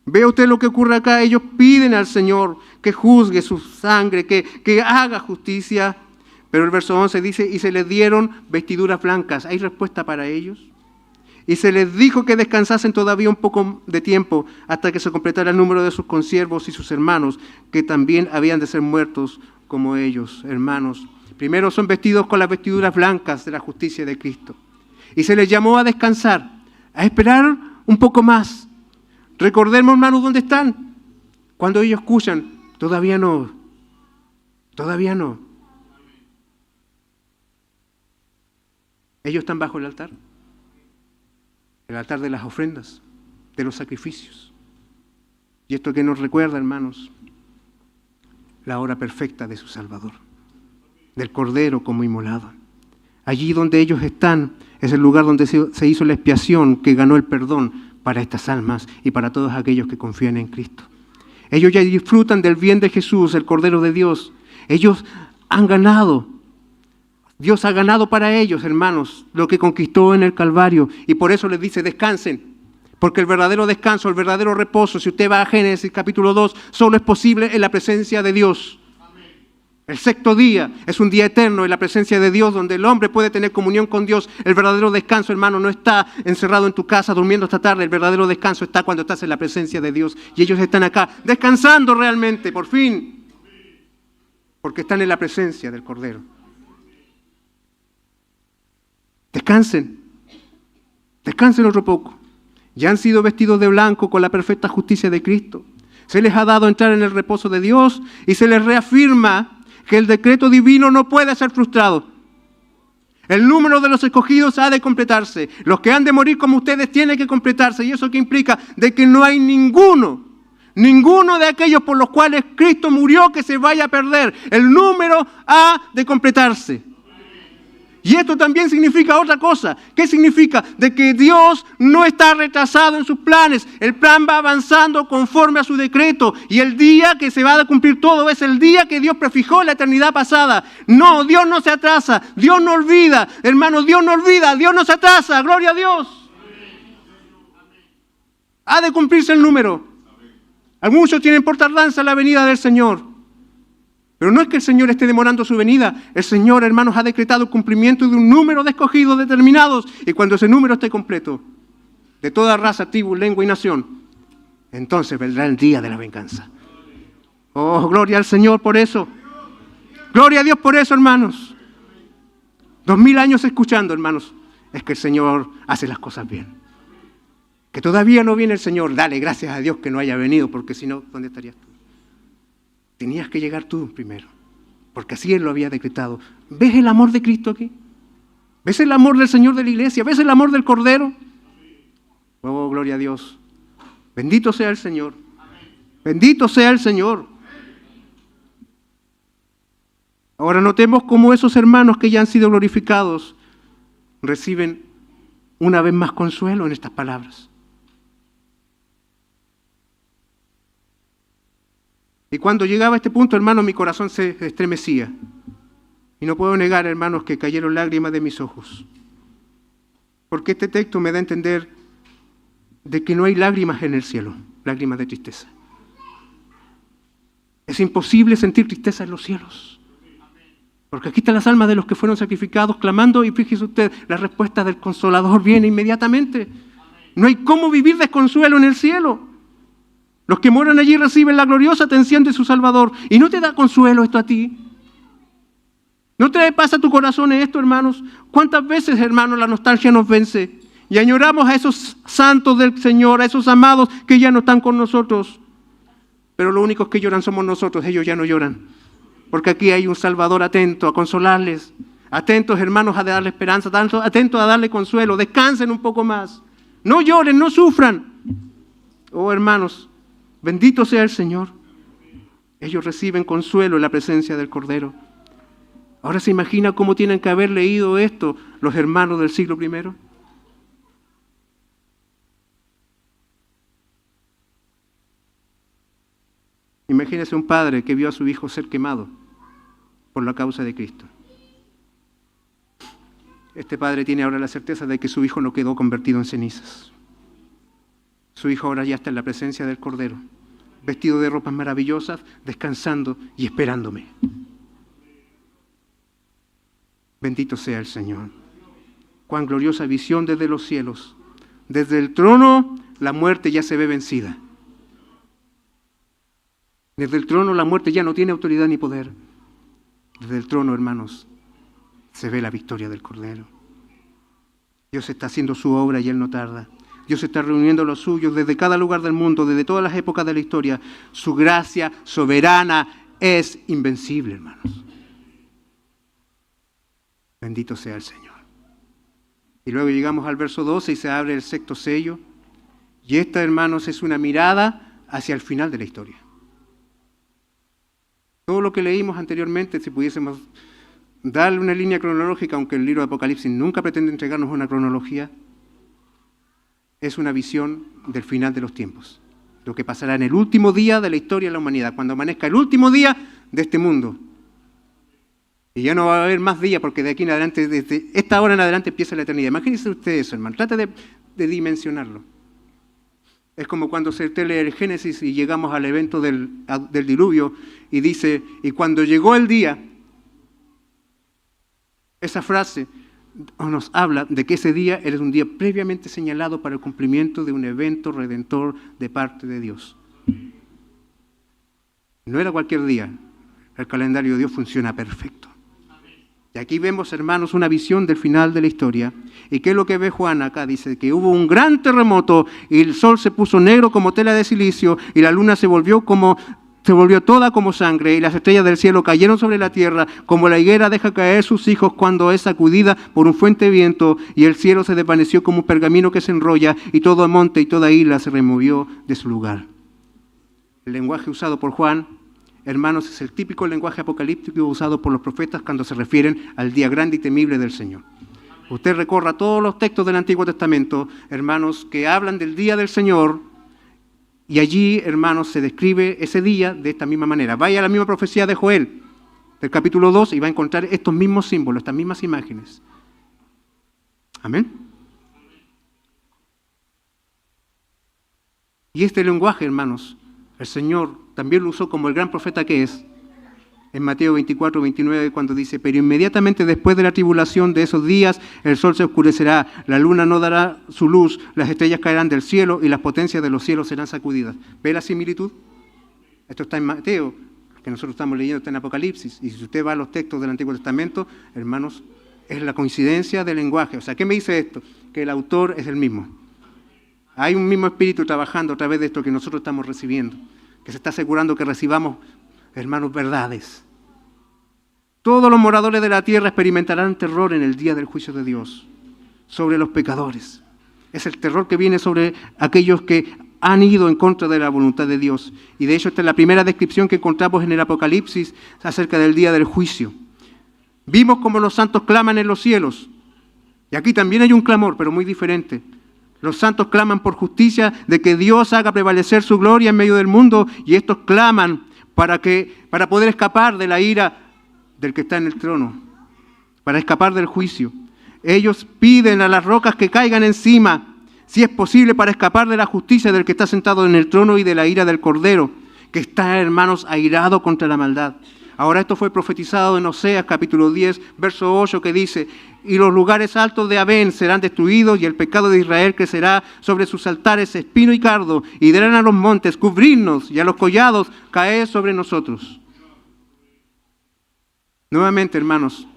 Vea usted lo que ocurre acá. Ellos piden al Señor que juzgue su sangre, que haga justicia. Pero el verso 11 dice, y se les dieron vestiduras blancas. ¿Hay respuesta para ellos? Y se les dijo que descansasen todavía un poco de tiempo hasta que se completara el número de sus consiervos y sus hermanos, que también habían de ser muertos como ellos, hermanos. Primero son vestidos con las vestiduras blancas de la justicia de Cristo. Y se les llamó a descansar, a esperar un poco más. Recordemos, hermanos, dónde están. Cuando ellos escuchan, todavía no. Ellos están bajo el altar de las ofrendas, de los sacrificios. Y esto que nos recuerda, hermanos, la hora perfecta de su Salvador, del Cordero como inmolado. Allí donde ellos están es el lugar donde se hizo la expiación que ganó el perdón para estas almas y para todos aquellos que confían en Cristo. Ellos ya disfrutan del bien de Jesús, el Cordero de Dios. Ellos han ganado. Dios ha ganado para ellos, hermanos, lo que conquistó en el Calvario. Y por eso les dice, descansen. Porque el verdadero descanso, el verdadero reposo, si usted va a Génesis capítulo 2, solo es posible en la presencia de Dios. El sexto día es un día eterno en la presencia de Dios, donde el hombre puede tener comunión con Dios. El verdadero descanso, hermano, no está encerrado en tu casa durmiendo esta tarde. El verdadero descanso está cuando estás en la presencia de Dios. Y ellos están acá, descansando realmente, por fin. Porque están en la presencia del Cordero. Descansen otro poco. Ya han sido vestidos de blanco con la perfecta justicia de Cristo. Se les ha dado entrar en el reposo de Dios y se les reafirma que el decreto divino no puede ser frustrado. El número de los escogidos ha de completarse. Los que han de morir como ustedes tienen que completarse. ¿Y eso qué implica? De que no hay ninguno de aquellos por los cuales Cristo murió que se vaya a perder. El número ha de completarse. Y esto también significa otra cosa. ¿Qué significa? De que Dios no está retrasado en sus planes. El plan va avanzando conforme a su decreto. Y el día que se va a cumplir todo es el día que Dios prefijó en la eternidad pasada. No, Dios no se atrasa. Dios no olvida. Hermanos, Dios no olvida. Dios no se atrasa. Gloria a Dios. Ha de cumplirse el número. Algunos tienen por tardanza la venida del Señor. Pero no es que el Señor esté demorando su venida. El Señor, hermanos, ha decretado el cumplimiento de un número de escogidos determinados. Y cuando ese número esté completo, de toda raza, tribu, lengua y nación, entonces vendrá el día de la venganza. Oh, gloria al Señor por eso. Gloria a Dios por eso, hermanos. 2000 años escuchando, hermanos. Es que el Señor hace las cosas bien. Que todavía no viene el Señor. Dale gracias a Dios que no haya venido, porque si no, ¿dónde estarías tú? Tenías que llegar tú primero, porque así Él lo había decretado. ¿Ves el amor de Cristo aquí? ¿Ves el amor del Señor de la iglesia? ¿Ves el amor del Cordero? Oh, gloria a Dios. Bendito sea el Señor. Bendito sea el Señor. Ahora notemos cómo esos hermanos que ya han sido glorificados reciben una vez más consuelo en estas palabras. Y cuando llegaba a este punto, hermanos, mi corazón se estremecía. Y no puedo negar, hermanos, que cayeron lágrimas de mis ojos. Porque este texto me da a entender de que no hay lágrimas en el cielo, lágrimas de tristeza. Es imposible sentir tristeza en los cielos. Porque aquí están las almas de los que fueron sacrificados clamando, y fíjese usted, la respuesta del Consolador viene inmediatamente. No hay cómo vivir desconsuelo en el cielo. Los que moran allí reciben la gloriosa atención de su Salvador. ¿Y no te da consuelo esto a ti? ¿No te pasa a tu corazón esto, hermanos? ¿Cuántas veces, hermanos, la nostalgia nos vence? Y añoramos a esos santos del Señor, a esos amados que ya no están con nosotros. Pero los únicos que lloran somos nosotros, ellos ya no lloran. Porque aquí hay un Salvador atento a consolarles. Atentos, hermanos, a darle esperanza, atentos a darle consuelo. Descansen un poco más. No lloren, no sufran. Oh, hermanos, bendito sea el Señor. Ellos reciben consuelo en la presencia del Cordero. Ahora se imagina cómo tienen que haber leído esto los hermanos del siglo I. Imagínese un padre que vio a su hijo ser quemado por la causa de Cristo. Este padre tiene ahora la certeza de que su hijo no quedó convertido en cenizas. Su hijo ahora ya está en la presencia del Cordero, vestido de ropas maravillosas, descansando y esperándome. Bendito sea el Señor. Cuán gloriosa visión desde los cielos. Desde el trono la muerte ya se ve vencida. Desde el trono la muerte ya no tiene autoridad ni poder. Desde el trono, hermanos, se ve la victoria del Cordero. Dios está haciendo su obra y Él no tarda. Dios está reuniendo a los suyos desde cada lugar del mundo, desde todas las épocas de la historia. Su gracia soberana es invencible, hermanos. Bendito sea el Señor. Y luego llegamos al verso 12 y se abre el sexto sello. Y esta, hermanos, es una mirada hacia el final de la historia. Todo lo que leímos anteriormente, si pudiésemos darle una línea cronológica, aunque el libro de Apocalipsis nunca pretende entregarnos una cronología, es una visión del final de los tiempos. Lo que pasará en el último día de la historia de la humanidad, cuando amanezca el último día de este mundo. Y ya no va a haber más días, porque de aquí en adelante, desde esta hora en adelante, empieza la eternidad. Imagínense usted eso, hermano. Trate de dimensionarlo. Es como cuando se lee el Génesis y llegamos al evento del diluvio y dice, y cuando llegó el día, esa frase nos habla de que ese día era un día previamente señalado para el cumplimiento de un evento redentor de parte de Dios. No era cualquier día. El calendario de Dios funciona perfecto. Y aquí vemos, hermanos, una visión del final de la historia. ¿Y qué es lo que ve Juan acá? Dice que hubo un gran terremoto y el sol se puso negro como tela de silicio y la luna se volvió toda como sangre y las estrellas del cielo cayeron sobre la tierra como la higuera deja caer sus hijos cuando es sacudida por un fuerte viento y el cielo se desvaneció como un pergamino que se enrolla y todo monte y toda isla se removió de su lugar. El lenguaje usado por Juan, hermanos, es el típico lenguaje apocalíptico usado por los profetas cuando se refieren al día grande y temible del Señor. Usted recorra todos los textos del Antiguo Testamento, hermanos, que hablan del día del Señor, y allí, hermanos, se describe ese día de esta misma manera. Vaya a la misma profecía de Joel, del capítulo 2, y va a encontrar estos mismos símbolos, estas mismas imágenes. Amén. Y este lenguaje, hermanos, el Señor también lo usó como el gran profeta que es, en Mateo 24, 29, cuando dice, pero inmediatamente después de la tribulación de esos días, el sol se oscurecerá, la luna no dará su luz, las estrellas caerán del cielo y las potencias de los cielos serán sacudidas. ¿Ve la similitud? Esto está en Mateo, que nosotros estamos leyendo, está en Apocalipsis, y si usted va a los textos del Antiguo Testamento, hermanos, es la coincidencia del lenguaje. O sea, ¿qué me dice esto? Que el autor es el mismo. Hay un mismo espíritu trabajando a través de esto que nosotros estamos recibiendo, que se está asegurando que recibamos, hermanos, verdades. Todos los moradores de la tierra experimentarán terror en el día del juicio de Dios sobre los pecadores. Es el terror que viene sobre aquellos que han ido en contra de la voluntad de Dios. Y de hecho esta es la primera descripción que encontramos en el Apocalipsis acerca del día del juicio. Vimos cómo los santos claman en los cielos. Y aquí también hay un clamor, pero muy diferente. Los santos claman por justicia, de que Dios haga prevalecer su gloria en medio del mundo, y estos claman para poder escapar de la ira del que está en el trono, para escapar del juicio. Ellos piden a las rocas que caigan encima, si es posible, para escapar de la justicia del que está sentado en el trono y de la ira del Cordero, que está, hermanos, airado contra la maldad. Ahora esto fue profetizado en Oseas capítulo 10, verso 8, que dice: y los lugares altos de Abén serán destruidos, y el pecado de Israel crecerá sobre sus altares espino y cardo, y dirán a los montes: cubrirnos, y a los collados: caed sobre nosotros. Nuevamente, hermanos,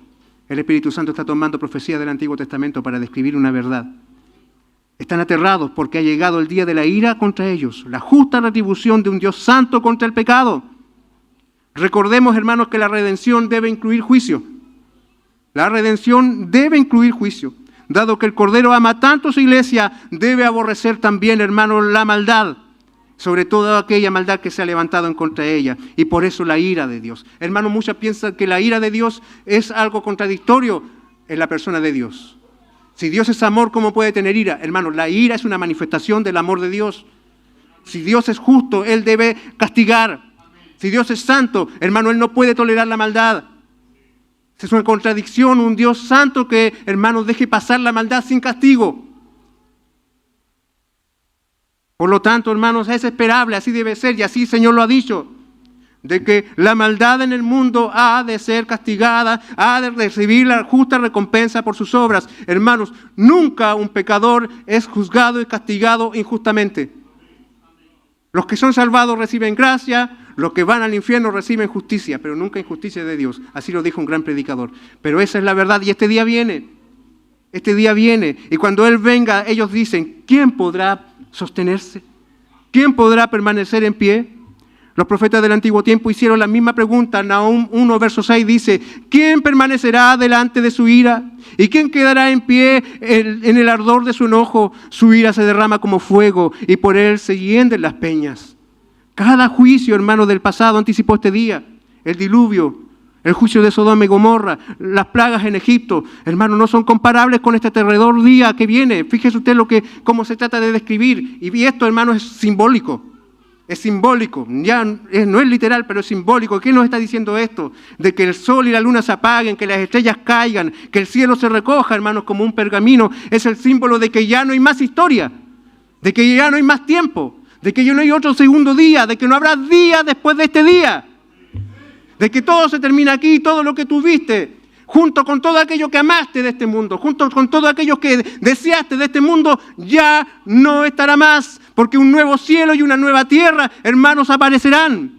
el Espíritu Santo está tomando profecía del Antiguo Testamento para describir una verdad. Están aterrados porque ha llegado el día de la ira contra ellos, la justa retribución de un Dios santo contra el pecado. Recordemos, hermanos, que la redención debe incluir juicio. La redención debe incluir juicio. Dado que el Cordero ama tanto a su iglesia, debe aborrecer también, hermanos, la maldad, sobre todo aquella maldad que se ha levantado en contra de ella, y por eso la ira de Dios. Hermanos, muchos piensan que la ira de Dios es algo contradictorio en la persona de Dios. Si Dios es amor, ¿cómo puede tener ira? Hermanos, la ira es una manifestación del amor de Dios. Si Dios es justo, Él debe castigar. Si Dios es santo, hermano, Él no puede tolerar la maldad. Es una contradicción, un Dios santo que, hermanos, deje pasar la maldad sin castigo. Por lo tanto, hermanos, es esperable, así debe ser, y así el Señor lo ha dicho, de que la maldad en el mundo ha de ser castigada, ha de recibir la justa recompensa por sus obras. Hermanos, nunca un pecador es juzgado y castigado injustamente. Los que son salvados reciben gracia, los que van al infierno reciben justicia, pero nunca injusticia de Dios. Así lo dijo un gran predicador. Pero esa es la verdad, y este día viene. Este día viene, y cuando Él venga, ellos dicen: ¿quién podrá sostenerse? ¿Quién podrá permanecer en pie? Los profetas del antiguo tiempo hicieron la misma pregunta. Nahum 1, verso 6 dice: ¿quién permanecerá delante de su ira? ¿Y quién quedará en pie en el ardor de su enojo? Su ira se derrama como fuego, y por él se hienden las peñas. Cada juicio, hermano, del pasado anticipó este día. El diluvio, el juicio de Sodoma y Gomorra, las plagas en Egipto, hermano, no son comparables con este aterrador día que viene. Fíjese usted cómo se trata de describir. Y esto, hermano, es simbólico. Es simbólico, ya no es literal, pero es simbólico. ¿Qué nos está diciendo esto? De que el sol y la luna se apaguen, que las estrellas caigan, que el cielo se recoja, hermanos, como un pergamino. Es el símbolo de que ya no hay más historia, de que ya no hay más tiempo, de que ya no hay otro segundo día, de que no habrá día después de este día, de que todo se termina aquí, todo lo que tuviste, junto con todo aquello que amaste de este mundo, junto con todo aquello que deseaste de este mundo, ya no estará más, porque un nuevo cielo y una nueva tierra, hermanos, aparecerán.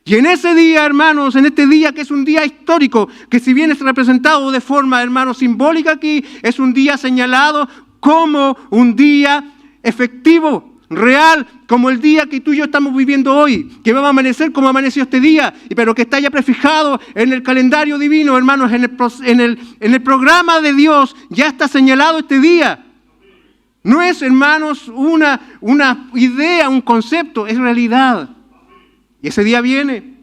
Y en ese día, hermanos, en este día que es un día histórico, que si bien es representado de forma, hermanos, simbólica aquí, es un día señalado como un día efectivo, real, como el día que tú y yo estamos viviendo hoy, que va a amanecer como amaneció este día, pero que está ya prefijado en el calendario divino, hermanos, en el programa de Dios, ya está señalado este día. No es, hermanos, una idea, un concepto, es realidad. Y ese día viene.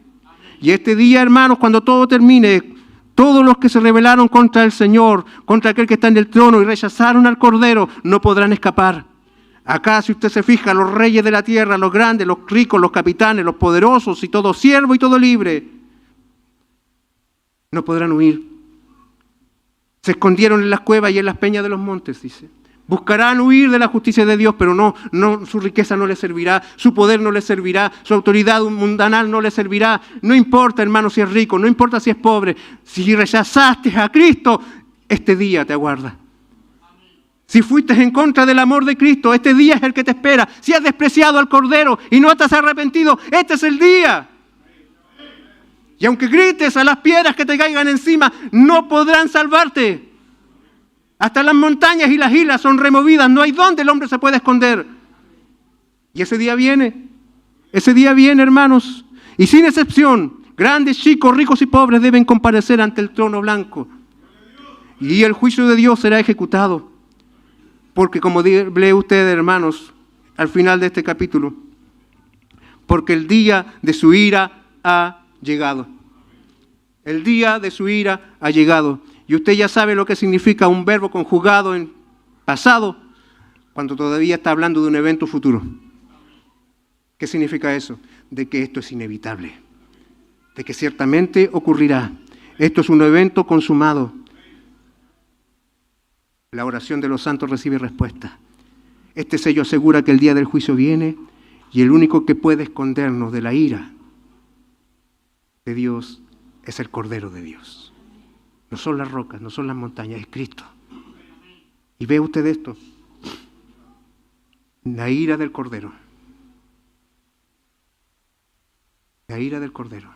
Y este día, hermanos, cuando todo termine, todos los que se rebelaron contra el Señor, contra aquel que está en el trono y rechazaron al Cordero, no podrán escapar. Acá, si usted se fija, los reyes de la tierra, los grandes, los ricos, los capitanes, los poderosos y todo siervo y todo libre, no podrán huir. Se escondieron en las cuevas y en las peñas de los montes, dice. Buscarán huir de la justicia de Dios, pero no, su riqueza no les servirá, su poder no les servirá, su autoridad mundanal no les servirá. No importa, hermano, si es rico, no importa si es pobre. Si rechazaste a Cristo, este día te aguarda. Si fuiste en contra del amor de Cristo, este día es el que te espera. Si has despreciado al Cordero y no te has arrepentido, este es el día. Y aunque grites a las piedras que te caigan encima, no podrán salvarte. Hasta las montañas y las islas son removidas. No hay donde el hombre se pueda esconder. Y ese día viene. Ese día viene, hermanos. Y sin excepción, grandes, chicos, ricos y pobres deben comparecer ante el trono blanco. Y el juicio de Dios será ejecutado. Porque como lee usted, hermanos, al final de este capítulo, porque el día de su ira ha llegado. El día de su ira ha llegado. Y usted ya sabe lo que significa un verbo conjugado en pasado, cuando todavía está hablando de un evento futuro. ¿Qué significa eso? De que esto es inevitable, de que ciertamente ocurrirá. Esto es un evento consumado. La oración de los santos recibe respuesta. Este sello asegura que el día del juicio viene y el único que puede escondernos de la ira de Dios es el Cordero de Dios. No son las rocas, no son las montañas, es Cristo. Y ve usted esto, la ira del Cordero. La ira del Cordero.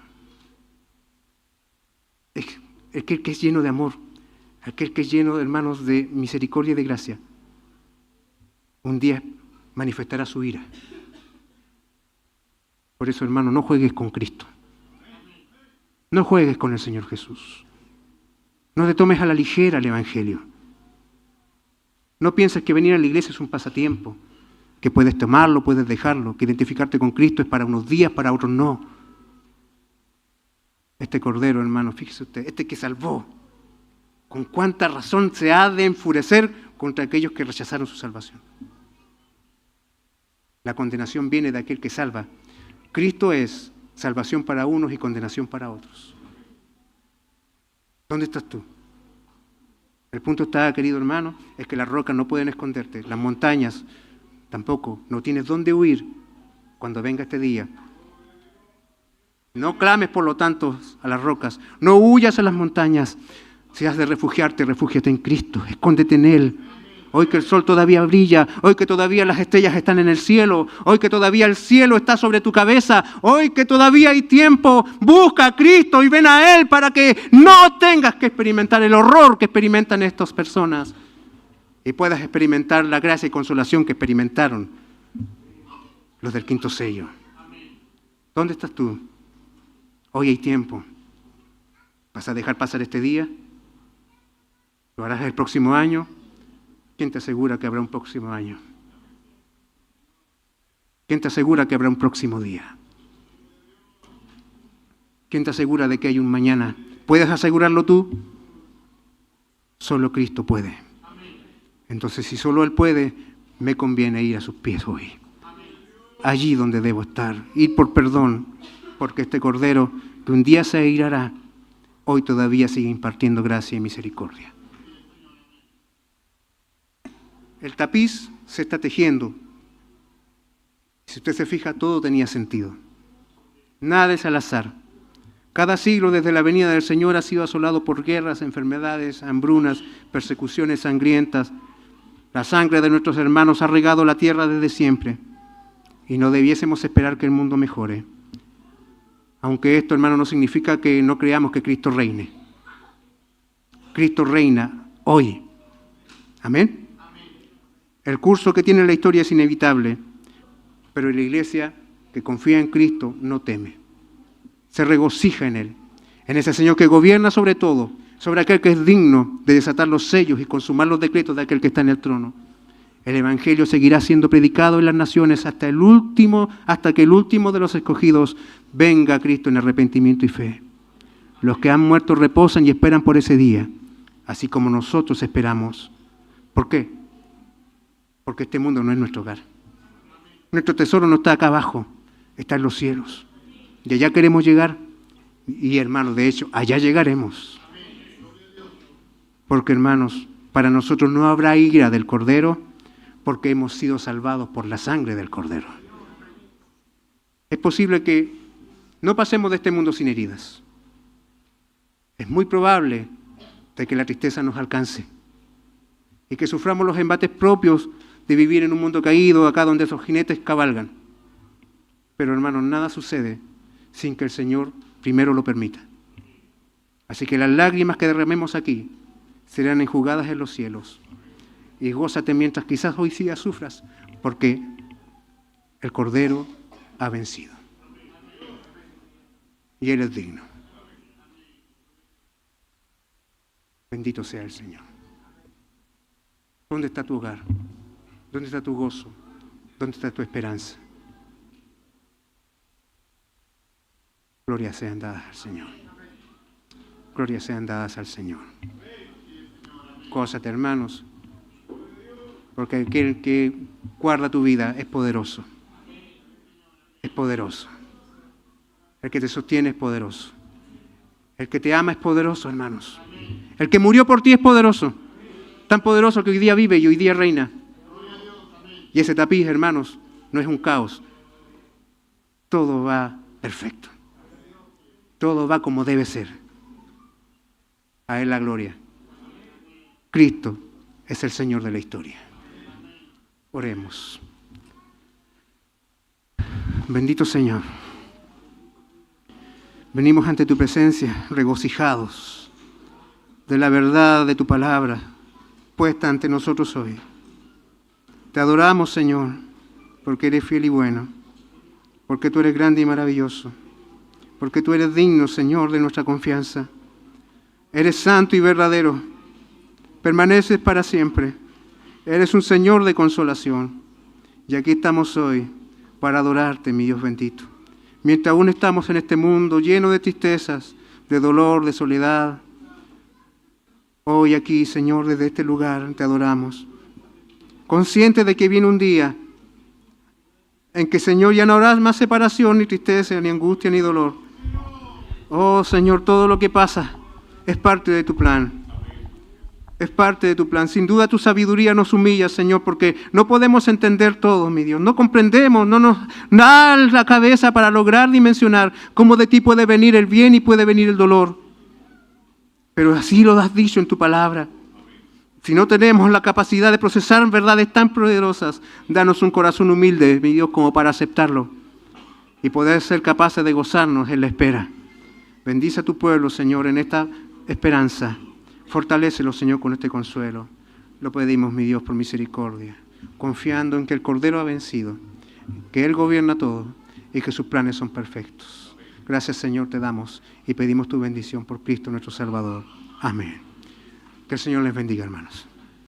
Aquel que es lleno de amor, aquel que es lleno, hermanos, de misericordia y de gracia, un día manifestará su ira. Por eso, hermano, no juegues con Cristo. No juegues con el Señor Jesús. No te tomes a la ligera el Evangelio. No pienses que venir a la iglesia es un pasatiempo, que puedes tomarlo, puedes dejarlo, que identificarte con Cristo es para unos días, para otros no. Este Cordero, hermano, fíjese usted, este que salvó, con cuánta razón se ha de enfurecer contra aquellos que rechazaron su salvación. La condenación viene de aquel que salva. Cristo es salvación para unos y condenación para otros. ¿Dónde estás tú? El punto está, querido hermano, es que las rocas no pueden esconderte, las montañas tampoco, no tienes dónde huir cuando venga este día. No clames, por lo tanto, a las rocas, no huyas a las montañas. Si has de refugiarte, refúgiate en Cristo, escóndete en Él. Hoy que el sol todavía brilla, hoy que todavía las estrellas están en el cielo, hoy que todavía el cielo está sobre tu cabeza, hoy que todavía hay tiempo, busca a Cristo y ven a Él para que no tengas que experimentar el horror que experimentan estas personas y puedas experimentar la gracia y consolación que experimentaron los del quinto sello. ¿Dónde estás tú? Hoy hay tiempo. ¿Vas a dejar pasar este día? ¿Lo harás el próximo año? ¿Quién te asegura que habrá un próximo año? ¿Quién te asegura que habrá un próximo día? ¿Quién te asegura de que hay un mañana? ¿Puedes asegurarlo tú? Solo Cristo puede. Entonces, si solo Él puede, me conviene ir a sus pies hoy. Allí donde debo estar. Ir por perdón, porque este Cordero, que un día se airará, hoy todavía sigue impartiendo gracia y misericordia. El tapiz se está tejiendo. Si usted se fija, todo tenía sentido. Nada es al azar. Cada siglo desde la venida del Señor ha sido asolado por guerras, enfermedades, hambrunas, persecuciones sangrientas. La sangre de nuestros hermanos ha regado la tierra desde siempre. Y no debiésemos esperar que el mundo mejore. Aunque esto, hermano, no significa que no creamos que Cristo reine. Cristo reina hoy. Amén. El curso que tiene la historia es inevitable, pero la iglesia que confía en Cristo no teme. Se regocija en Él, en ese Señor que gobierna sobre todo, sobre aquel que es digno de desatar los sellos y consumar los decretos de aquel que está en el trono. El Evangelio seguirá siendo predicado en las naciones hasta que el último de los escogidos venga a Cristo en arrepentimiento y fe. Los que han muerto reposan y esperan por ese día, así como nosotros esperamos. ¿Por qué? Porque este mundo no es nuestro hogar. Nuestro tesoro no está acá abajo, está en los cielos. Y allá queremos llegar. Y hermanos, de hecho, allá llegaremos. Porque hermanos, para nosotros no habrá ira del Cordero, porque hemos sido salvados por la sangre del Cordero. Es posible que no pasemos de este mundo sin heridas. Es muy probable de que la tristeza nos alcance y que suframos los embates propios de vivir en un mundo caído, acá donde esos jinetes cabalgan. Pero hermanos, nada sucede sin que el Señor primero lo permita. Así que las lágrimas que derramemos aquí serán enjugadas en los cielos. Y gózate mientras quizás hoy sí sufras, porque el Cordero ha vencido. Y Él es digno. Bendito sea el Señor. ¿Dónde está tu hogar? ¿Dónde está tu gozo? ¿Dónde está tu esperanza? Gloria sean dadas al Señor. Gloria sean dadas al Señor. Gózate, hermanos, porque aquel que guarda tu vida es poderoso. poderoso. El que te sostiene es poderoso. El que te ama es poderoso, hermanos. El que murió por ti es poderoso. Tan poderoso que hoy día vive y hoy día reina. Y ese tapiz, hermanos, no es un caos. Todo va perfecto. Todo va como debe ser. A Él la gloria. Cristo es el Señor de la historia. Oremos. Bendito Señor. Venimos ante tu presencia regocijados de la verdad de tu palabra puesta ante nosotros hoy. Te adoramos, Señor, porque eres fiel y bueno, porque tú eres grande y maravilloso, porque tú eres digno, Señor, de nuestra confianza. Eres santo y verdadero, permaneces para siempre. Eres un Señor de consolación. Y aquí estamos hoy para adorarte, mi Dios bendito. Mientras aún estamos en este mundo lleno de tristezas, de dolor, de soledad, hoy aquí, Señor, desde este lugar te adoramos. Consciente de que viene un día en que, Señor, ya no habrá más separación, ni tristeza, ni angustia, ni dolor. Oh, Señor, todo lo que pasa es parte de tu plan. Es parte de tu plan. Sin duda tu sabiduría nos humilla, Señor, porque no podemos entender todo, mi Dios. No comprendemos, no nos da la cabeza para lograr dimensionar cómo de ti puede venir el bien y puede venir el dolor. Pero así lo has dicho en tu palabra. Si no tenemos la capacidad de procesar verdades tan poderosas, danos un corazón humilde, mi Dios, como para aceptarlo y poder ser capaces de gozarnos en la espera. Bendice a tu pueblo, Señor, en esta esperanza. Fortalécelo, Señor, con este consuelo. Lo pedimos, mi Dios, por misericordia, confiando en que el Cordero ha vencido, que Él gobierna todo y que sus planes son perfectos. Gracias, Señor, te damos y pedimos tu bendición por Cristo nuestro Salvador. Amén. Que el Señor les bendiga, hermanos.